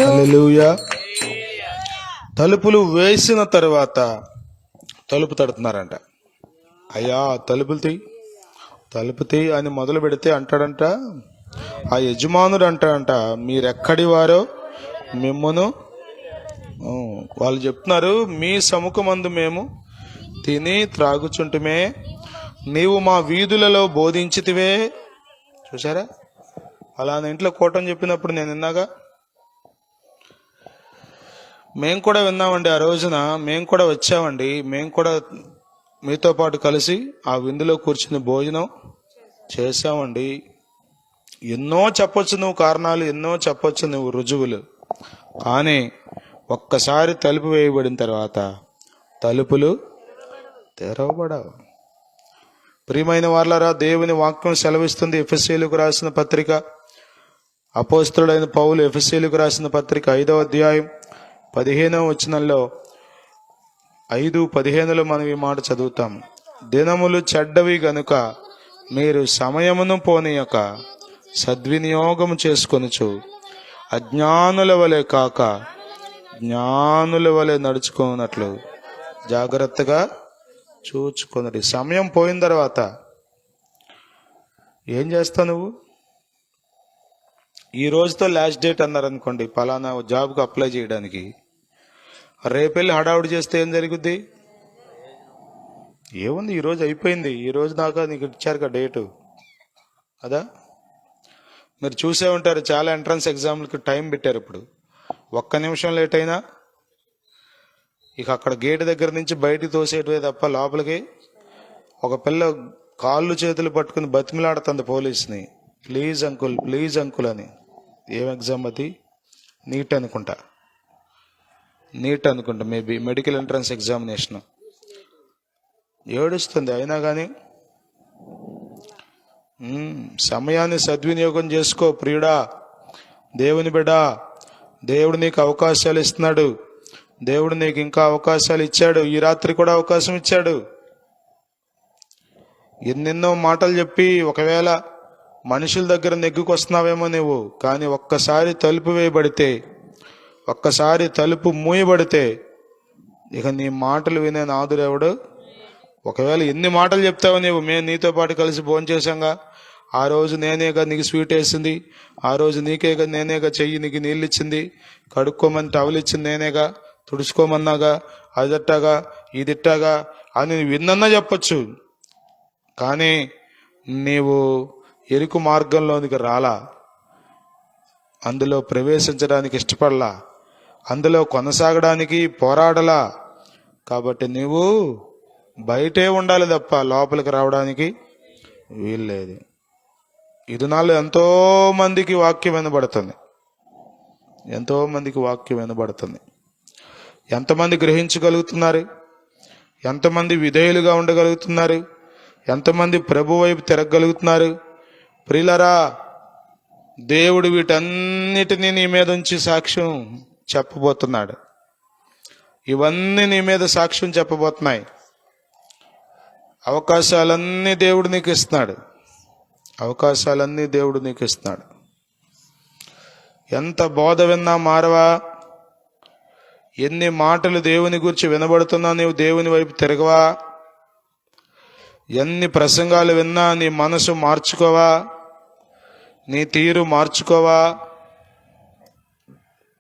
హల్లెలూయా. తలుపులు వేసిన తర్వాత తలుపు తడుతున్నారంట. అయ్యా తలుపు తీ అని మొదలు పెడితే అంటాడంట ఆ యజమానుడు అంటాడంట, మీరెక్కడి వారో మిమ్మును. వాళ్ళు చెప్తున్నారు, మీ సముఖమందు మేము తిని త్రాగుచుంటుమే, నీవు మా వీధులలో బోధించితివే. చూసారా, అలానే ఇంట్లో కూటం చెప్పినప్పుడు నేను విన్నాగా. మేము కూడా విన్నామండి. ఆ రోజున మేము కూడా వచ్చామండి. మేము కూడా మీతో పాటు కలిసి ఆ విందులో కూర్చుని భోజనం చేసామండి. ఎన్నో చెప్పొచ్చు నువ్వు కారణాలు, ఎన్నో చెప్పొచ్చు నువ్వు రుజువులు. కానీ ఒక్కసారి తలుపు వేయబడిన తర్వాత తలుపులు తెరవబడవు. ప్రియమైన వారలారా, దేవుని వాక్యం సెలవిస్తుంది. ఎఫెసీయులకు రాసిన పత్రిక, అపోస్తలుడైన పౌలు ఎఫెసీయులకు రాసిన పత్రిక 5వ అధ్యాయం 15వ వచనంలో 5:15 మనం ఈ మాట చదువుతాం. దినములు చెడ్డవి గనుక మీరు సమయమును పోనీయక సద్వినియోగము చేసుకొనుచు అజ్ఞానుల వలె కాక జ్ఞానుల వలె నడుచుకున్నట్లు జాగ్రత్తగా చూచుకొనుడి. సమయం పోయిన తర్వాత ఏం చేస్తావు నువ్వు? ఈ రోజుతో లాస్ట్ డేట్ అన్నారనుకోండి పలానా జాబ్కి అప్లై చేయడానికి, రేపెళ్ళి హడావుడి చేస్తే ఏం జరుగుద్ది? ఏముంది, ఈరోజు అయిపోయింది, ఈ రోజు దాకా నీకు ఇచ్చారు డేటు కదా. మీరు చూసే ఉంటారు, చాలా ఎంట్రన్స్ ఎగ్జామ్లకి టైం పెట్టారు. ఇప్పుడు 1 నిమిషం లేట్ అయినా ఇక అక్కడ గేట్ దగ్గర నుంచి బయటికి తోసేటవే తప్ప లోపలికి. ఒక పిల్ల కాళ్ళు చేతులు పట్టుకుని బతిమిలాడుతుంది పోలీస్ని, ప్లీజ్ అంకుల్, ప్లీజ్ అంకుల్ అని. ఏం ఎగ్జామ్ అది? నీట్ అనుకుంటా, మేబీ మెడికల్ ఎంట్రన్స్ ఎగ్జామినేషన్. ఏడుస్తుంది. అయినా కానీ సమయాన్ని సద్వినియోగం చేసుకో ప్రియుడా, దేవుని బిడ్డా. దేవుడు నీకు అవకాశాలు ఇస్తున్నాడు. దేవుడు నీకు ఇంకా అవకాశాలు ఇచ్చాడు. ఈ రాత్రి కూడా అవకాశం ఇచ్చాడు. ఎన్నెన్నో మాటలు చెప్పి ఒకవేళ మనుషుల దగ్గర నెగ్గుకొస్తున్నావేమో నువ్వు, కానీ ఒక్కసారి తలుపు వేయబడితే, ఒక్కసారి తలుపు మూయబడితే ఇక నీ మాటలు వినే నాదుడెవడు? ఒకవేళ ఎన్ని మాటలు చెప్తావో నీవు, మేము నీతో పాటు కలిసి భోంచేసాంగా, ఆ రోజు నేనేగా నీకు స్వీట్ వేసింది, ఆ రోజు నీకేగా నేనేగా చెయ్యి నీకు నీళ్ళు ఇచ్చింది, కడుక్కోమని టవల్ ఇచ్చింది నేనేగా, తుడుచుకోమన్నాగా, అదట్టాగా ఇదిట్టాగా అని విన్నన్నా చెప్పచ్చు. కానీ నీవు ఎరుకు మార్గంలోనికి రాలా, అందులో ప్రవేశించడానికి ఇష్టపడలా, అందులో కొనసాగడానికి పోరాడలా. కాబట్టి నీవు బయటే ఉండాలి తప్ప లోపలికి రావడానికి వీల్లేదు. ఇది నాలో ఎంతో మందికి వాక్యం వినబడుతుంది, ఎంతో మందికి వాక్యం వినబడుతుంది. ఎంతమంది గ్రహించగలుగుతున్నారు? ఎంతమంది విధేయులుగా ఉండగలుగుతున్నారు? ఎంతమంది ప్రభు వైపు తిరగగలుగుతున్నారు? ప్రియులరా, దేవుడు వీటన్నిటినీ నీ మీద ఉంచి సాక్ష్యం చెప్పబోతున్నాడు. ఇవన్నీ నీ మీద సాక్ష్యం చెప్పబోతున్నాయి. అవకాశాలన్నీ దేవుడు నీకు ఇస్తున్నాడు. అవకాశాలన్నీ దేవుడు నీకు ఇస్తున్నాడు. ఎంత బోధ విన్నా మారవా? ఎన్ని మాటలు దేవుని గురించి వినబడుతున్నా నీవు దేవుని వైపు తిరగవా? ఎన్ని ప్రసంగాలు విన్నా నీ మనసు మార్చుకోవా? నీ తీరు మార్చుకోవా?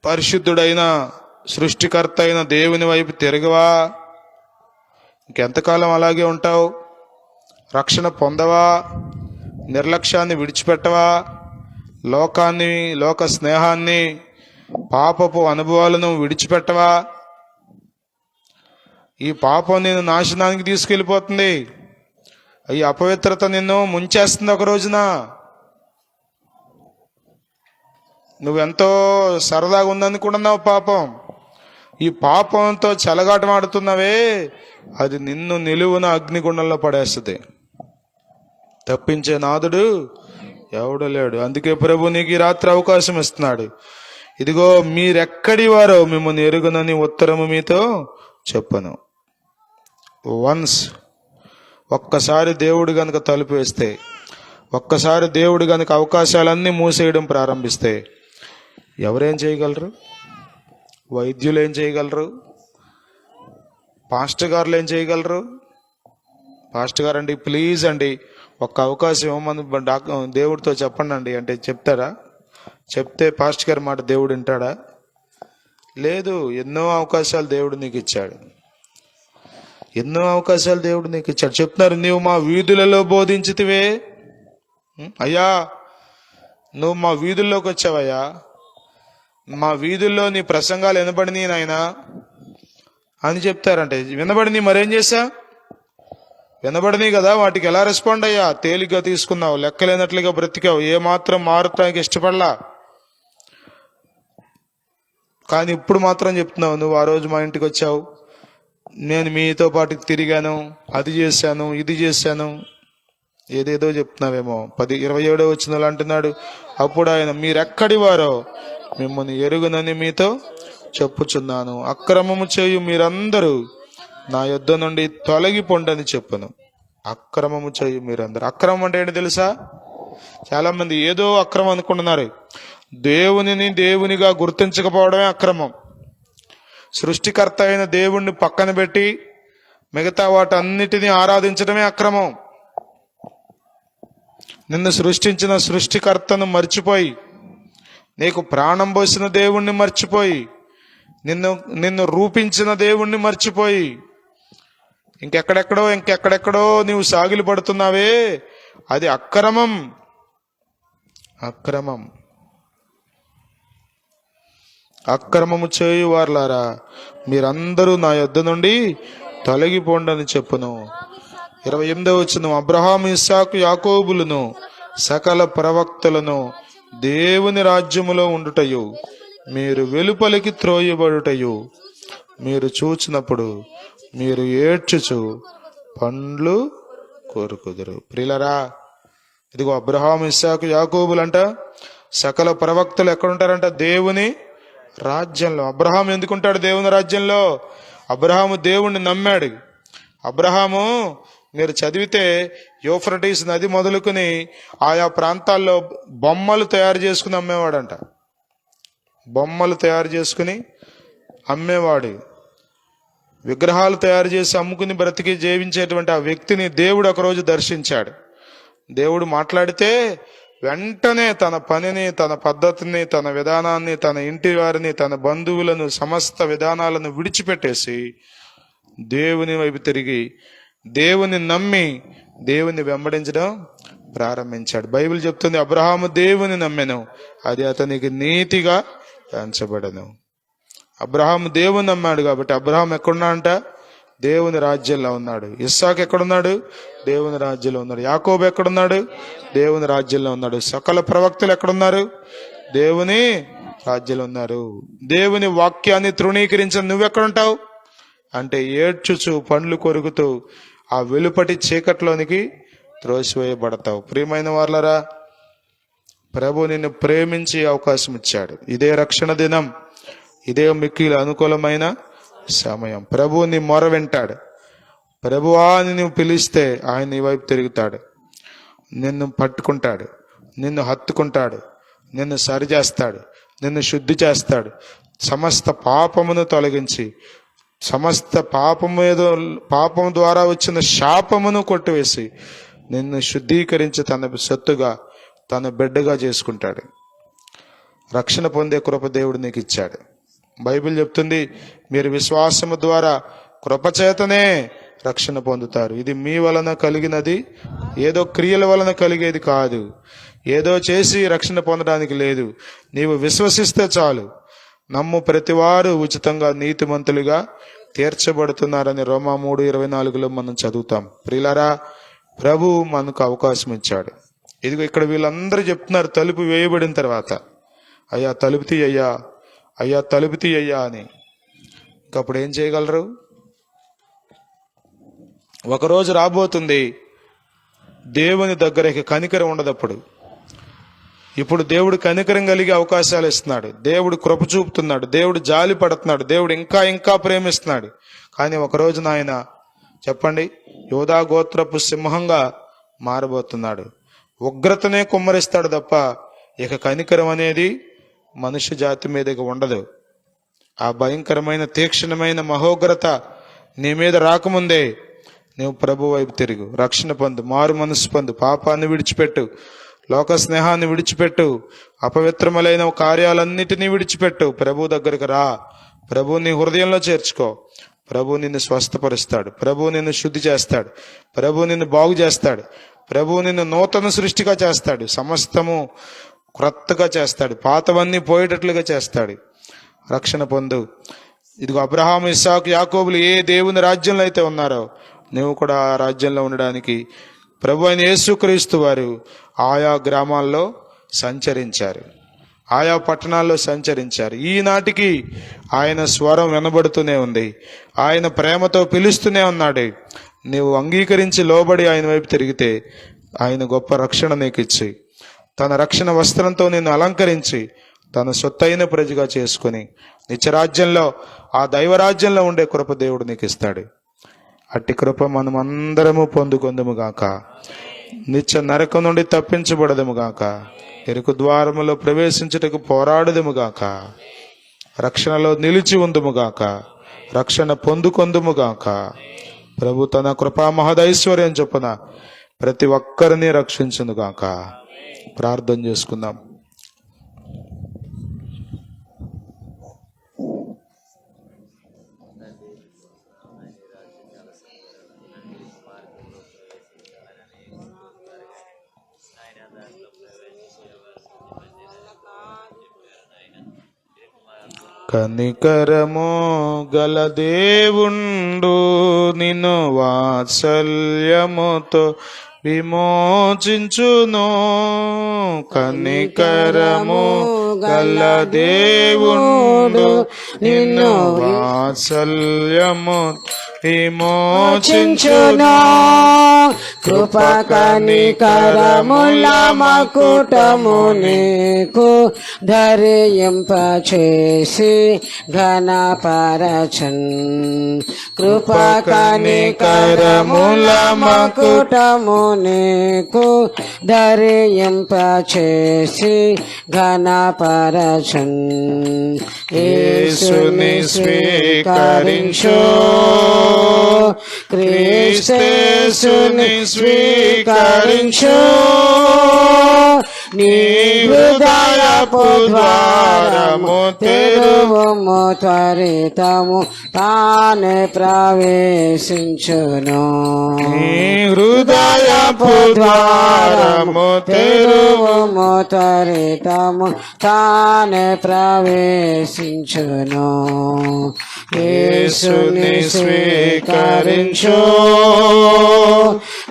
పరిశుద్ధుడైన సృష్టికర్త అయిన దేవుని వైపు తిరగవా? ఇంకెంతకాలం అలాగే ఉంటావు? రక్షణ పొందవా? నిర్లక్ష్యాన్ని విడిచిపెట్టవా? లోకాన్ని, లోక స్నేహాన్ని, పాపపు అనుభవాలను విడిచిపెట్టవా? ఈ పాపం నిన్ను నాశనానికి తీసుకెళ్ళిపోతుంది. ఈ అపవిత్రత నిన్ను ముంచేస్తుంది. ఒక రోజున నువ్వెంతో సరదాగా ఉందనుకుంటున్నావు పాపం. ఈ పాపంతో చెలగాటమాడుతున్నావే, అది నిన్ను నిలువున అగ్నిగుండంలో పడేస్తుంది. తప్పించే నాదుడు ఎవడు లేడు. అందుకే ప్రభు నీకు ఈ రాత్రి అవకాశం ఇస్తున్నాడు. ఇదిగో, మీరెక్కడి వారో మిమ్మల్ని ఎరుగునని ఉత్తరము మీతో చెప్పను. ఒక్కసారి దేవుడు గనుక తలుపు వేస్తే, ఒక్కసారి దేవుడు గనుక అవకాశాలన్నీ మూసేయడం ప్రారంభిస్తే ఎవరేం చేయగలరు? వైద్యులు ఏం చేయగలరు? పాస్టర్ గారులు ఏం చేయగలరు? పాస్టర్ గారు అండి, ప్లీజ్ అండి, ఒక్క అవకాశం ఇవ్వమని దేవుడితో చెప్పండి అండి అంటే చెప్తాడా? చెప్తే పాస్టర్ గారి మాట దేవుడు వింటాడా? లేదు. ఎన్నో అవకాశాలు దేవుడు నీకు ఇచ్చాడు. ఎన్నో అవకాశాలు దేవుడు నీకు ఇచ్చాడు. చెప్తున్నారు, నీవు మా వీధులలో బోధించితివే. అయ్యా, నువ్వు మా వీధుల్లోకి వచ్చావయ్యా, మా వీధుల్లో నీ ప్రసంగాలు వినబడినాయి నాయనా అని చెప్తారంటే, వినబడినాయి, మరేం చేశా? వినబడినాయి కదా, వాటికి ఎలా రెస్పాండ్ అయ్యా? తేలిగ్గా తీసుకున్నావు, లెక్కలేనట్లుగా బ్రతికావు, ఏమాత్రం మారటానికి ఇష్టపడలా. కానీ ఇప్పుడు మాత్రం చెప్తున్నావు, నువ్వు ఆ రోజు మా ఇంటికి వచ్చావు, నేను మీతో పాటు తిరిగాను, అది చేశాను, ఇది చేశాను, ఏదేదో చెప్తున్నావేమో. 27వ వచనంలో అంటున్నాడు, అప్పుడు ఆయన, మీరెక్కడి వారో మిమ్మల్ని ఎరుగునని మీతో చెప్పుచున్నాను, అక్రమము చేయు మీరందరూ నా యొద్ద నుండి తొలగిపోండని చెప్పును. అక్రమము చేయు మీరందరూ. అక్రమం అంటే ఏంటి తెలుసా? చాలా మంది ఏదో అక్రమం అనుకుంటున్నారు. దేవునిని దేవునిగా గుర్తించకపోవడమే అక్రమం. సృష్టికర్త అయిన దేవుణ్ణి పక్కన పెట్టి మిగతా వాటన్నిటినీ ఆరాధించడమే అక్రమం. నిన్ను సృష్టించిన సృష్టికర్తను మర్చిపోయి, నీకు ప్రాణం పోసిన దేవుణ్ణి మర్చిపోయి, నిన్ను రూపించిన దేవుణ్ణి మర్చిపోయి ఇంకెక్కడెక్కడో నీవు సాగిలి పడుతున్నావే, అది అక్రమం. అక్రమం. అక్రమము చేయు వార్లారా, మీరందరూ నా యొద్ద నుండి తొలగిపోండని చెప్పును. 28వ వచనం, అబ్రహాము, ఇస్సాకు, యాకోబులను సకల ప్రవక్తలను దేవుని రాజ్యములో ఉండుటయు మీరు వెలుపలికి త్రోయబడుటయు మీరు చూచినప్పుడు మీరు ఏడ్చుచు పండ్లు కోరుకుదురు. ప్రియులరా, ఇదిగో అబ్రహాము, ఇస్సాకు, యాకోబులంట సకల ప్రవక్తలు ఎక్కడుంటారంట? దేవుని రాజ్యంలో. అబ్రహాం ఎందుకుంటాడు దేవుని రాజ్యంలో? అబ్రహాము దేవుణ్ణి నమ్మాడు. అబ్రహాము మీరు చదివితే యూఫ్రటీస్ నది మొదలుకొని ఆయా ప్రాంతాల్లో బొమ్మలు తయారు చేసుకుని అమ్మేవాడంట. బొమ్మలు తయారు చేసుకుని అమ్మేవాడు. విగ్రహాలు తయారు చేసి అమ్ముకుని బ్రతికి జీవించేటువంటి ఆ వ్యక్తిని దేవుడు ఒకరోజు దర్శించాడు. దేవుడు మాట్లాడితే వెంటనే తన పనిని, తన పద్ధతిని, తన విధానాన్ని, తన ఇంటి వారిని, తన బంధువులను, సమస్త విధానాలను విడిచిపెట్టేసి దేవుని వైపు తిరిగి దేవుని నమ్మి దేవుని వెంబడించడం ప్రారంభించాడు. బైబిల్ చెప్తుంది, అబ్రహాము దేవుని నమ్మెను, అది అతనికి నీతిగా ఎంచబడను. అబ్రహాము దేవుని నమ్మాడు కాబట్టి అబ్రహాం ఎక్కడున్నాడంట? దేవుని రాజ్యంలో ఉన్నాడు. ఇస్సాకు ఎక్కడున్నాడు? దేవుని రాజ్యంలో ఉన్నాడు. యాకోబు ఎక్కడున్నాడు? దేవుని రాజ్యంలో ఉన్నాడు. సకల ప్రవక్తలు ఎక్కడున్నారు? దేవుని రాజ్యంలో ఉన్నారు. దేవుని వాక్యాన్ని తృణీకరించిన నువ్వెక్కడుంటావు అంటే ఏడ్చుచు పండ్లు కొరుకుతూ ఆ వెలుపటి చీకట్లోనికి త్రోసివేయబడతావు. ప్రియమైన వార్లరా, ప్రభు నిన్ను ప్రేమించి అవకాశం ఇచ్చాడు. ఇదే రక్షణ దినం, ఇదే మిక్కిలి అనుకూలమైన సమయం. ప్రభు నీ మొర వింటాడు. ప్రభువా అని నువ్వు పిలిస్తే ఆయన నీ వైపు తిరుగుతాడు, నిన్ను పట్టుకుంటాడు, నిన్ను హత్తుకుంటాడు, నిన్ను సరిచేస్తాడు, నిన్ను శుద్ధి చేస్తాడు. సమస్త పాపమును తొలగించి సమస్త పాపం ద్వారా వచ్చిన శాపమును కొట్టివేసి నిన్ను శుద్ధీకరించి తన సొత్తుగా, తన బిడ్డగా చేసుకుంటాడు. రక్షణ పొందే కృప దేవుడు నీకు ఇచ్చాడు. బైబిల్ చెప్తుంది, మీరు విశ్వాసము ద్వారా కృపచేతనే రక్షణ పొందుతారు. ఇది మీ వలన కలిగినది, ఏదో క్రియల వలన కలిగేది కాదు. ఏదో చేసి రక్షణ పొందడానికి లేదు. నీవు విశ్వసిస్తే చాలు. నమ్ము ప్రతివారు ఉచితంగా నీతిమంతులుగా తీర్చబడుతున్నారని రోమా 3:24 మనం చదువుతాం. ప్రియులారా, ప్రభు మనకు అవకాశం ఇచ్చాడు. ఇదిగో ఇక్కడ వీళ్ళందరూ చెప్తున్నారు తలుపు వేయబడిన తర్వాత, అయ్యా తలుపు తీయ్యా, అయ్యా తలుపు తీయ్యా అని. ఇంకప్పుడు ఏం చేయగలరు? ఒకరోజు రాబోతుంది దేవుని దగ్గరికి కనికరం ఉండదప్పుడు. ఇప్పుడు దేవుడు కనికరం కలిగే అవకాశాలు ఇస్తున్నాడు. దేవుడు కృప చూపుతున్నాడు. దేవుడు జాలి పడుతున్నాడు. దేవుడు ఇంకా ఇంకా ప్రేమిస్తున్నాడు. కానీ ఒకరోజు నాయన చెప్పండి, యోధా గోత్రపు సింహంగా మారబోతున్నాడు. ఉగ్రతనే కుమ్మరిస్తాడు తప్ప ఇక కనికరం అనేది మనుష్య జాతి మీదకి ఉండదు. ఆ భయంకరమైన తీక్షణమైన మహోగ్రత నీ మీద రాకముందే నువ్వు ప్రభు వైపు తిరుగు, రక్షణ పొందు, మారు మనసు పొందు, పాపాన్ని విడిచిపెట్టు, లోక స్నేహాన్ని విడిచిపెట్టు, అపవిత్రములైన కార్యాలన్నిటినీ విడిచిపెట్టు, ప్రభు దగ్గరికి రా, ప్రభు నీ హృదయంలో చేర్చుకో, ప్రభు నిన్ను స్వస్థపరుస్తాడు, ప్రభు నిన్ను శుద్ధి చేస్తాడు, ప్రభు నిన్ను బాగు చేస్తాడు, ప్రభు నిన్ను నూతన సృష్టిగా చేస్తాడు, సమస్తము క్రొత్తగా చేస్తాడు, పాతవన్నీ పోయేటట్లుగా చేస్తాడు. రక్షణ పొందు. ఇదిగో అబ్రహాము, ఇస్సాకు, యాకోబులు ఏ దేవుని రాజ్యంలో అయితే ఉన్నారో నువ్వు కూడా ఆ రాజ్యంలో ఉండడానికి ప్రభు అయిన యేసుక్రీస్తు వారు ఆయా గ్రామాల్లో సంచరించారు, ఆయా పట్టణాల్లో సంచరించారు. ఈనాటికి ఆయన స్వరం వినబడుతూనే ఉంది, ఆయన ప్రేమతో పిలుస్తూనే ఉన్నాడు. నీవు అంగీకరించి లోబడి ఆయన వైపు తిరిగితే ఆయన గొప్ప రక్షణ నీకు ఇచ్చి తన రక్షణ వస్త్రంతో నిన్ను అలంకరించి తన సొత్తైన ప్రజగా చేసుకుని నిత్యరాజ్యంలో, ఆ దైవరాజ్యంలో ఉండే కృప దేవుడు నీకు ఇస్తాడు. అట్టి కృప మనం అందరము పొందుకొందుముగాక. నిత్య నరకం నుండి తప్పించబడదుముగాక. ఎరుకు ద్వారములో ప్రవేశించుటకు పోరాడదుముగాక. రక్షణలో నిలిచి ఉందుముగాక. రక్షణ పొందుకొందుముగాక. ప్రభు తన కృపా మహదైశ్వర్యం చొప్పున ప్రతి ఒక్కరిని రక్షించునుగాక. ప్రార్థన చేసుకుందాం. కనికరము గల దేవుండు నిన్ను వాత్సల్యముతో విమోచించును. కనికరము గల దేవుండు నిన్ను వాత్సల్యము విమోచించును. కృప కనికరముల మకుటము నీకు ధరింపచేసి ఘనపరచన్. కృప కనికరముల మకుటము నీకు ధరింపచేసి ఘనపరచన్. యేసుని స్వీకరించు, క్రీస్తేసుని స్వీకరించు. నీ హృదయపు ద్వారము తెరువుము, త్వరితము తానే ప్రవేశించును. నీ హృదయపు ద్వారము తెరువుము, త్వరితము తానే ప్రవేశించును. యేసుని స్వీకరించు,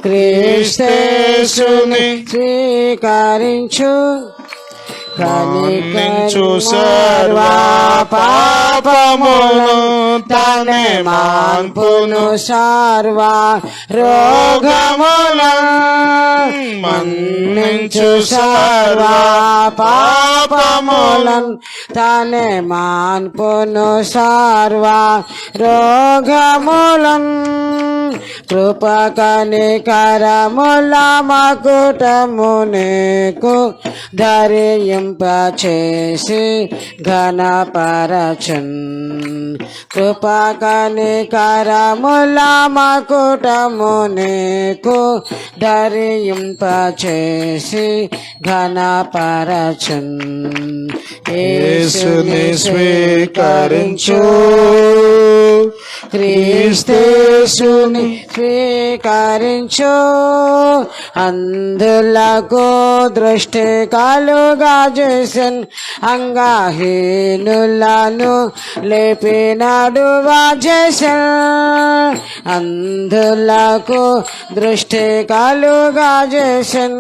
క్రీస్తేసుని స్వీకరించు. మన్నించు సర్వ పాపమును తనే మాన్పును, సర్వ రోగములను మన్నించు. సర్వ పాపములను తనే మాన్పును, సర్వ రోగములను. కృప కనికరముల మకుటము నీకు ధరింపచేసి ఘనపరచన్. కృప కనికరముల మకుటము నీకు ధరింపచేసి ఘనపరచన్. యేసుని స్వీకరించు, క్రీస్తేసుని స్వీకరించు. అందులకు దృష్టి కలుగా చేసన్, అంగహీనులను లేపి నడువా చేసన్. అందులకు దృష్టి కలుగా చేసన్,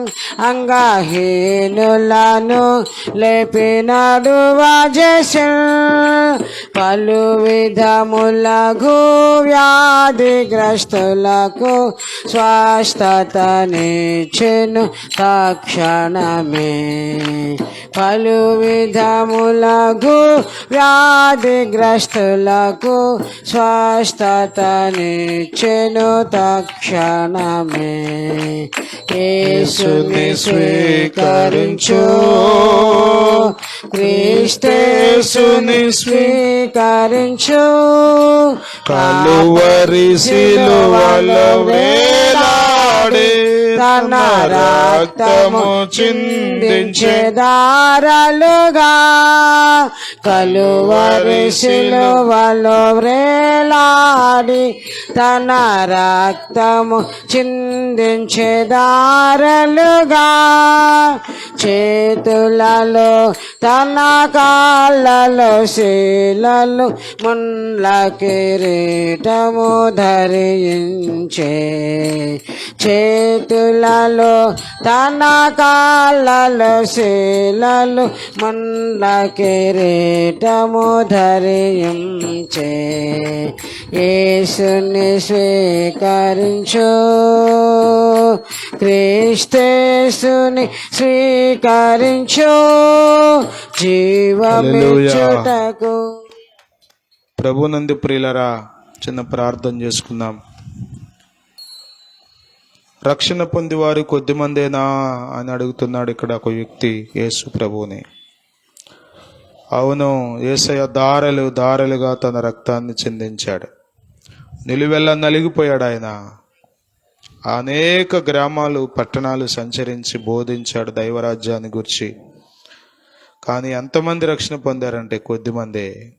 అంగహీనులను లేపి నడువా చేసన్. పలు విధములకు వ్యాధిగ్రస్తులకు స్వస్థతనిచ్చెను తక్షణమే. పలు విధములకు వ్యాధిగ్రస్తులకు స్వస్థతనిచ్చెను తక్షణమే. యేసుని స్వీకరించు, క్రీస్తేసుని స్వీకరించు. కలువరి సిలువలో వేలాడే తన రక్తము చిందించెదారలుగా కలువరి శిలువలో వ్రేలాడి తన రక్తము చిందించెదారలుగా చేతులలో తన కాళ్ళలో శీలలు ముళ్ళ కిరీటము ధరించే చేతులలో తన కాళ్ళలో శీలలు ముళ్ళ కిరీటము ధరించే యేసుని స్వీకరించు క్రీస్తేసుని స్వీకరించు జీవమిచ్చుటకు. ప్రభునందు ప్రియులరా, చిన్న ప్రార్థన చేసుకుందాం. రక్షణ పొందివారు కొద్దిమందేనా అని అడుగుతున్నాడు ఇక్కడ ఒక వ్యక్తి యేసు ప్రభువుని. అవును, యేసయ్య దారలు దారలుగా తన రక్తాన్ని చిందించాడు. నిలువెల్ల నలిగిపోయాడు ఆయన. అనేక గ్రామాలు పట్టణాలు సంచరించి బోధించాడు దైవరాజ్యాన్ని గురించి. కానీ ఎంతమంది రక్షణ పొందారంటే కొద్దిమందే.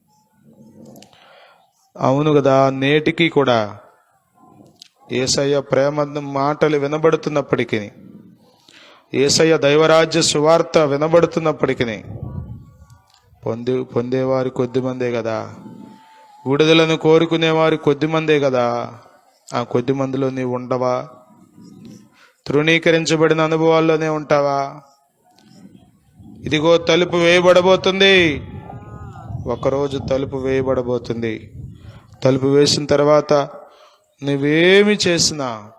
అవును కదా, నేటికి కూడా యేసయ్య ప్రేమ మాటలు వినబడుతున్నప్పటికీ, యేసయ్య దైవరాజ్య సువార్త వినబడుతున్నప్పటికీ పొందేవారు కొద్దిమందే కదా. విడుదలను కోరుకునేవారు కొద్దిమందే కదా. ఆ కొద్ది మందిలో నీవు ఉండవా? తృణీకరించబడిన అనుభవాల్లోనే ఉంటావా? ఇదిగో తలుపు వేయబడబోతుంది. ఒకరోజు తలుపు వేయబడబోతుంది. తలుపు వేసిన తర్వాత నువ్వేమి చేసినా,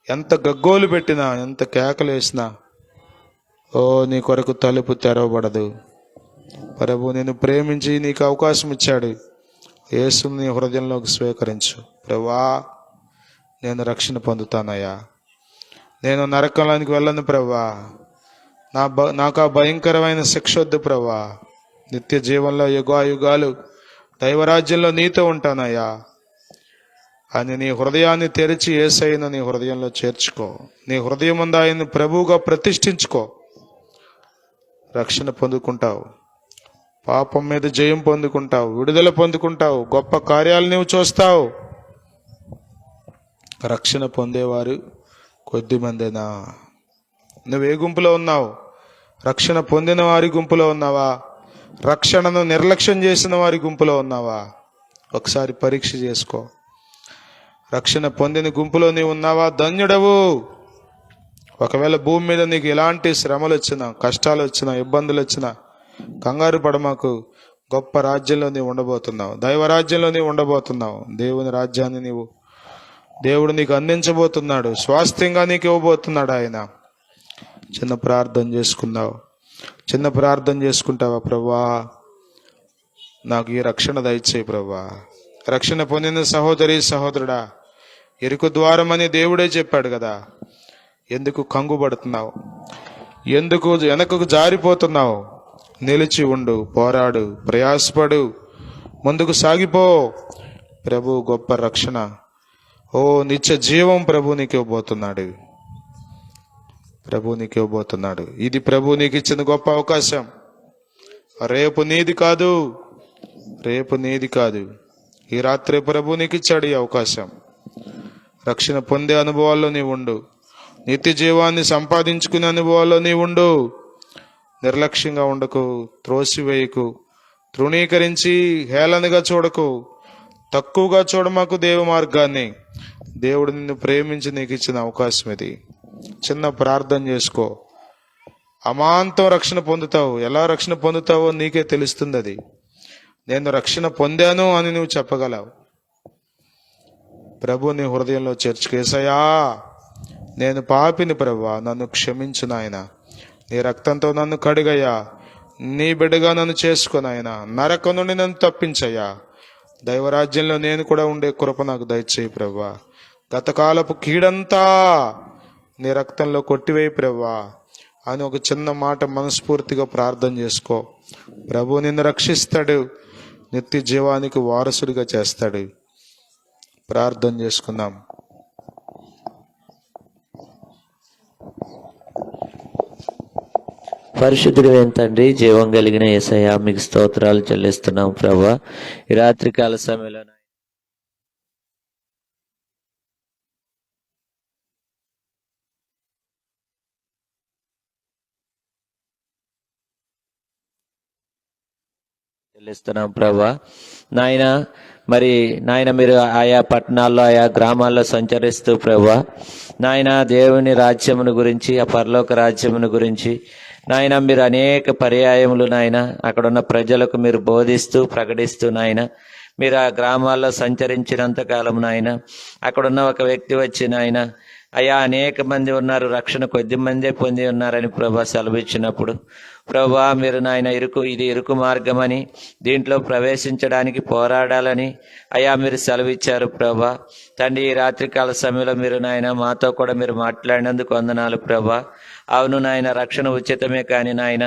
ఎంత గగ్గోలు పెట్టినా, ఎంత కేకలు వేసినా, నీ కొరకు తలుపు తెరవబడదు. ప్రభు నేను ప్రేమించి నీకు అవకాశం ఇచ్చాడు. యేసుని నీ హృదయంలోకి స్వీకరించు. ప్రభువా, నేను రక్షణ పొందుతానయ్యా. నేను నరకంలోనికి వెళ్ళను ప్రభువా. నాకు ఆ భయంకరమైన శిక్ష వద్దు ప్రభువా. నిత్య జీవంలో యుగాయుగాలు దైవరాజ్యంలో నీతో ఉంటానయ్యా అని నీ హృదయాన్ని తెరిచి యేసయ్యను నీ హృదయంలో చేర్చుకో. నీ హృదయం ముందు ఆయన్ని ప్రభువుగా ప్రతిష్ఠించుకో. రక్షణ పొందుకుంటావు. పాపం మీద జయం పొందుకుంటావు. విడుదల పొందుకుంటావు. గొప్ప కార్యాలు నువ్వు చూస్తావు. రక్షణ పొందేవారు కొద్దిమందేనా? నువ్వే గుంపులో ఉన్నావు? రక్షణ పొందిన వారి గుంపులో ఉన్నావా? రక్షణను నిర్లక్ష్యం చేసిన వారి గుంపులో ఉన్నావా? ఒకసారి పరీక్ష చేసుకో. రక్షణ పొందిన గుంపులో నీవు ఉన్నావా? ధన్యుడవు. ఒకవేళ భూమి మీద నీకు ఎలాంటి శ్రమలు వచ్చినా, కష్టాలు వచ్చినా, ఇబ్బందులు వచ్చినా కంగారు పడమాకు. గొప్ప రాజ్యంలో నీవు ఉండబోతున్నావు. దైవరాజ్యంలో నీవు ఉండబోతున్నావు. దేవుని రాజ్యాన్ని దేవుడు నీకు అందించబోతున్నాడు. స్వాస్థ్యంగా నీకు ఇవ్వబోతున్నాడు ఆయన. చిన్న ప్రార్థన చేసుకున్నావు. చిన్న ప్రార్థన చేసుకుంటావా? ప్రభువా, నాకు ఈ రక్షణ దయచేయి ప్రభువా. రక్షణ పొందిన సహోదరి సహోదరుడా, ఇరుకు ద్వారం అని దేవుడే చెప్పాడు కదా. ఎందుకు కంగుపడుతున్నావు? ఎందుకు వెనకకు జారిపోతున్నావు? నిలిచి ఉండు, పోరాడు, ప్రయాసపడు, ముందుకు సాగిపో. ప్రభు గొప్ప రక్షణ, నిత్య జీవం ప్రభు నీకు ఇవ్వబోతున్నాడు. ప్రభు నీకు ఇవ్వబోతున్నాడు. ఇది ప్రభు నీకు ఇచ్చిన గొప్ప అవకాశం. రేపు నీది కాదు, రేపు నీది కాదు. ఈ రాత్రి ప్రభు నీకు ఇచ్చాడు ఈ అవకాశం. రక్షణ పొందే అనుభవాల్లో నీవు ఉండు. నిత్య జీవాన్ని సంపాదించుకునే అనుభవాల్లో నీవు ఉండు. నిర్లక్ష్యంగా ఉండకు, త్రోసివేయకు, తృణీకరించి హేళనగా చూడకు, తక్కువగా చూడమాకు దేవ మార్గాన్ని. దేవుడు నిన్ను ప్రేమించి నీకు ఇచ్చిన అవకాశం ఇది. చిన్న ప్రార్థన చేసుకో. అమాంతం రక్షణ పొందుతావు. ఎలా రక్షణ పొందుతావో నీకే తెలుస్తుంది. అది నేను రక్షణ పొందాను అని నువ్వు చెప్పగలవు. ప్రభు నీ హృదయంలో చేర్చుకేసయ్యా, నేను పాపిని ప్రభువా, నన్ను క్షమించు నాయన. నీ రక్తంతో నన్ను కడుగయ్యా. నీ బిడ్డగా నన్ను చేసుకున్నాయన. నరకం నుండి నన్ను తప్పించయ్యా. దైవరాజ్యంలో నేను కూడా ఉండే కృప నాకు దయచేయి ప్రభువా. గతకాలపు కీడంతా నీ రక్తంలో కొట్టివేయి ప్రభువా అని ఒక చిన్న మాట మనస్ఫూర్తిగా ప్రార్థన చేసుకో. ప్రభు నిన్ను రక్షిస్తాడు. నిత్య జీవానికి వారసుడిగా చేస్తాడు. ప్రార్థన చేసుకుందాం. పరిశుద్ధుడు తండ్రి, జీవం కలిగిన యేసయ్య, మీకు స్తోత్రాలు చెల్లిస్తున్నాం ప్రభువా. ఈ రాత్రికాల సమయంలో చెల్లిస్తున్నాం ప్రభా. నాయన మరి నాయన మీరు ఆయా పట్టణాల్లో ఆయా గ్రామాల్లో సంచరిస్తూ ప్రభా, నాయన దేవుని రాజ్యమును గురించి, ఆ పరలోక రాజ్యమును గురించి నాయన మీరు అనేక పర్యాయములు నాయన అక్కడ ఉన్న ప్రజలకు మీరు బోధిస్తూ ప్రకటిస్తూ నాయన మీరు ఆ గ్రామాల్లో సంచరించినంత కాలం నాయన అక్కడున్న ఒక వ్యక్తి వచ్చి నాయన అయ్యా అనేక మంది ఉన్నారు, రక్షణ కొద్ది మందే పొంది ఉన్నారని ప్రభా సెలవిచ్చినప్పుడు ప్రభా మీరు నాయన ఇది ఇరుకు మార్గమని, దీంట్లో ప్రవేశించడానికి పోరాడాలని అయ్యా మీరు సెలవిచ్చారు ప్రభా. తండ్రి ఈ రాత్రికాల సమయంలో మీరు నాయన మాతో కూడా మీరు మాట్లాడినందుకు వందనాలు ప్రభా. అవును నాయన, రక్షణ ఉచితమే, కానీ నాయన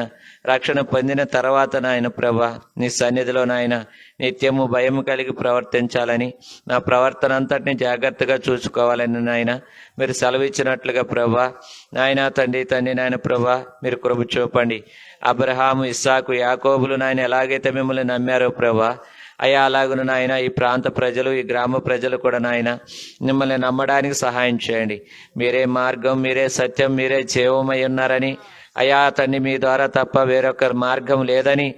రక్షణ పొందిన తర్వాత నాయన ప్రభా నీ సన్నిధిలో నాయన నిత్యము భయం కలిగి ప్రవర్తించాలని, నా ప్రవర్తన అంతటిని జాగ్రత్తగా చూసుకోవాలని నాయన మీరు సెలవిచ్చినట్లుగా ప్రభా నాయన తండ్రి నాయన ప్రభా మీరు కృప చూపండి. అబ్రహాము, ఇస్సాకు, యాకోబులు నాయన ఎలాగైతే మిమ్మల్ని నమ్మారో ప్రభా అయ్యా అలాగును నాయన ఈ ప్రాంత ప్రజలు, ఈ గ్రామ ప్రజలు కూడా నాయన మిమ్మల్ని నమ్మడానికి సహాయం చేయండి. మీరే మార్గం, మీరే సత్యం, మీరే జీవమై ఉన్నారని అయా తండ్రి మీ ద్వారా తప్ప వేరొక మార్గం లేదని,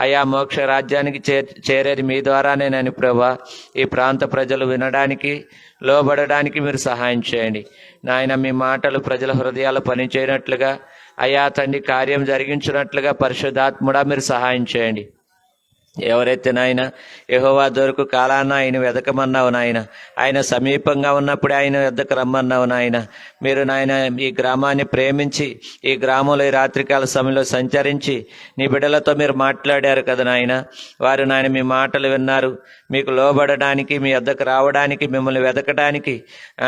అయా మోక్ష రాజ్యానికి చేరేది మీ ద్వారానేనని ప్రభా ఈ ప్రాంత ప్రజలు వినడానికి, లోబడడానికి మీరు సహాయం చేయండి నాయన. మీ మాటలు ప్రజల హృదయాలు పనిచేయనట్లుగా అయా తండ్రి కార్యం జరిగించినట్లుగా పరిశుద్ధాత్ముడా మీరు సహాయం చేయండి. ఎవరైతే నాయన యెహోవా దొరకు కాలాన ఆయన వెదకమన్నావు నాయన, ఆయన సమీపంగా ఉన్నప్పుడే ఆయన వెదకు రమ్మన్నావు నాయన. మీరు నాయన ఈ గ్రామాన్ని ప్రేమించి ఈ గ్రామంలో ఈ రాత్రికాల సమయంలో సంచరించి నీ బిడ్డలతో మీరు మాట్లాడారు కదా నాయన. వారు నాయన మీ మాటలు విన్నారు, మీకు లోబడడానికి, మీ వద్దకు రావడానికి, మిమ్మల్ని వెదకడానికి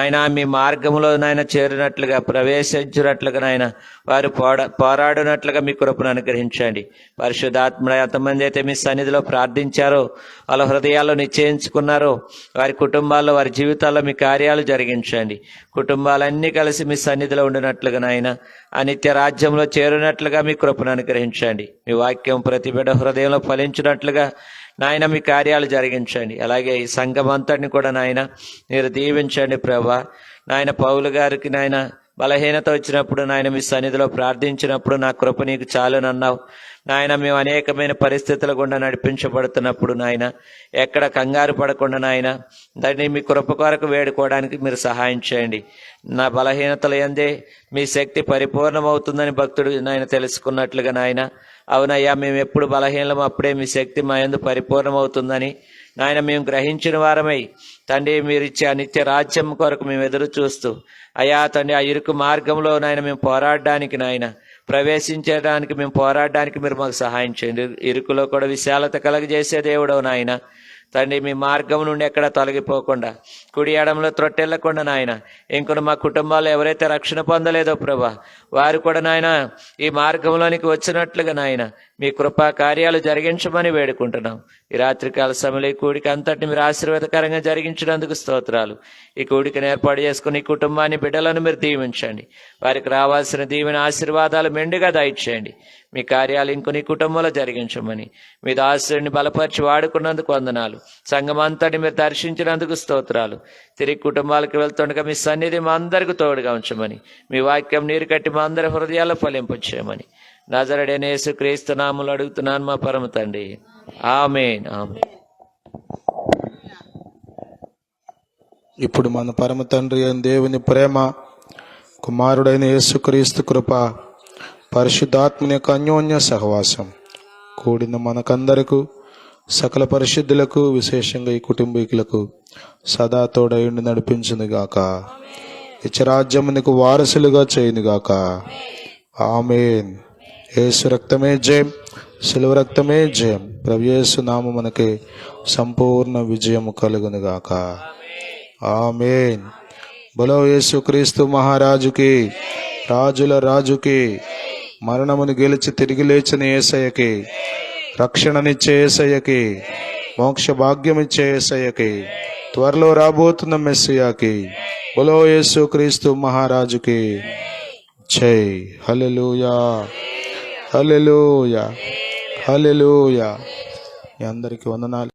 ఆయన మీ మార్గంలో నాయన చేరినట్లుగా, ప్రవేశించినట్లుగా నాయన వారు పోరాడినట్లుగా మీ కృపను అనుగ్రహించండి. పరిశుద్ధాత్మ ఎంతమంది అయితే మీ సన్నిధిలో ప్రార్థించారో, వాళ్ళ హృదయాల్లో నిశ్చయించుకున్నారో, వారి కుటుంబాల్లో, వారి జీవితాల్లో మీ కార్యాలు జరిగించండి. కుటుంబాలన్నీ కలిసి మీ సన్నిధిలో ఉండినట్లుగా నాయన ఆ నిత్య రాజ్యంలో చేరినట్లుగా మీ కృపను అనుగ్రహించండి. మీ వాక్యం ప్రతి బిడ్డ హృదయంలో ఫలించినట్లుగా నాయన మీ కార్యాలు జరిగించండి. అలాగే ఈ సంఘం అంతటిని కూడా నాయన మీరు దీవించండి ప్రభా. నాయన పౌలు గారికి నాయన బలహీనత వచ్చినప్పుడు నాయన మీ సన్నిధిలో ప్రార్థించినప్పుడు నా కృప నీకు చాలునన్నావు నాయన. మేము అనేకమైన పరిస్థితుల గుండా నడిపించబడుతున్నప్పుడు నాయన ఎక్కడ కంగారు పడకుండా నాయన దాన్ని మీ కృప కొరకు వేడుకోవడానికి మీరు సహాయం చేయండి. నా బలహీనతలు యందే మీ శక్తి పరిపూర్ణమవుతుందని భక్తుడు నాయన తెలుసుకున్నట్లుగా నాయన అవునయ్యా మేము ఎప్పుడు బలహీనం అప్పుడే మీ శక్తి మా యందు పరిపూర్ణమవుతుందని నాయన మేము గ్రహించిన వారమై తండ్రి మీరు ఇచ్చే నిత్య రాజ్యం కొరకు మేము ఎదురు చూస్తూ అయ్యా తండ్రి ఆ ఇరుకు మార్గంలో నాయన మేము పోరాడడానికి, నాయన ప్రవేశించడానికి, మేము పోరాడడానికి మీరు మాకు సహాయం చేయండి. ఇరుకులో కూడా విశాలత కలగజేసే దేవుడవు నాయన తండ్రి. మీ మార్గం నుండి ఎక్కడ తొలగిపోకుండా, కుడి ఎడంలో త్రొట్టెళ్లకుండా నాయన ఇంకొన మా కుటుంబాల్లో ఎవరైతే రక్షణ పొందలేదో ప్రభా వారు కూడా నాయన ఈ మార్గంలోనికి వచ్చినట్లుగా నాయన మీ కృపా కార్యాలు జరిగించమని వేడుకుంటున్నాం. ఈ రాత్రికాల సమయంలో ఈ కూడిక అంతటిని మీరు ఆశీర్వాదకరంగా జరిగించినందుకు స్తోత్రాలు. ఈ కూడికను ఏర్పాటు చేసుకుని ఈ కుటుంబాన్ని, బిడ్డలను మీరు దీవించండి. వారికి రావాల్సిన దీవెన ఆశీర్వాదాలు మెండుగా దయచేయండి. మీ కార్యాలు ఇంకొన్ని కుటుంబంలో జరిగించమని మీ దాసుని బలపరిచి వాడుకున్నందుకు వందనాలు. సంఘం అంతటి మీరు దర్శించినందుకు స్తోత్రాలు. తిరిగి కుటుంబాలకు వెళ్తుండగా మీ సన్నిధి మా అందరికీ తోడుగా ఉంచమని, మీ వాక్యం నీరు కట్టి మా అందరి హృదయాల్లో ఫలింపచేయమని నజరేయుడైన యేసుక్రీస్తు నామములో అడుగుతున్నాను మా పరమ తండ్రి. ఆమేన్, ఆమేన్. ఇప్పుడు మన పరమ తండ్రి అయిన దేవుని ప్రేమ, కుమారుడైన యేసుక్రీస్తు కృప, పరిశుద్ధాత్మని యొక్క అన్యోన్య సహవాసం కూడిన మనకందరకు, సకల పరిశుద్ధులకు, విశేషంగా ఈ కుటుంబీకులకు సదా తోడయుండి నడిపించునుగాక. ఇచ్చరాజ్యమునకు వారసులుగా చేయునుగాక. ఆమేన్. యేసు రక్తమే జయం, శిలువ రక్తమే జయం. ప్రభు యేసు నామమున మనకి సంపూర్ణ విజయము కలుగునుగాక. ఆమేన్. బలో యేసుక్రీస్తు మహారాజుకి, రాజుల రాజుకి, మరణమును గెలిచి తిరిగి లేచిన యేసయ్యకి, రక్షణనిచ్చే యేసయ్యకి, మోక్ష భాగ్యమిచ్చే యేసయ్యకి, త్వరలో రాబోతున్న మెస్సియాకి, బలో యేసుక్రీస్తు మహారాజుకి జై. హల్లెలూయా, హల్లెలూయా హల్లెలూయా. మీ అందరికీ వందనాలు.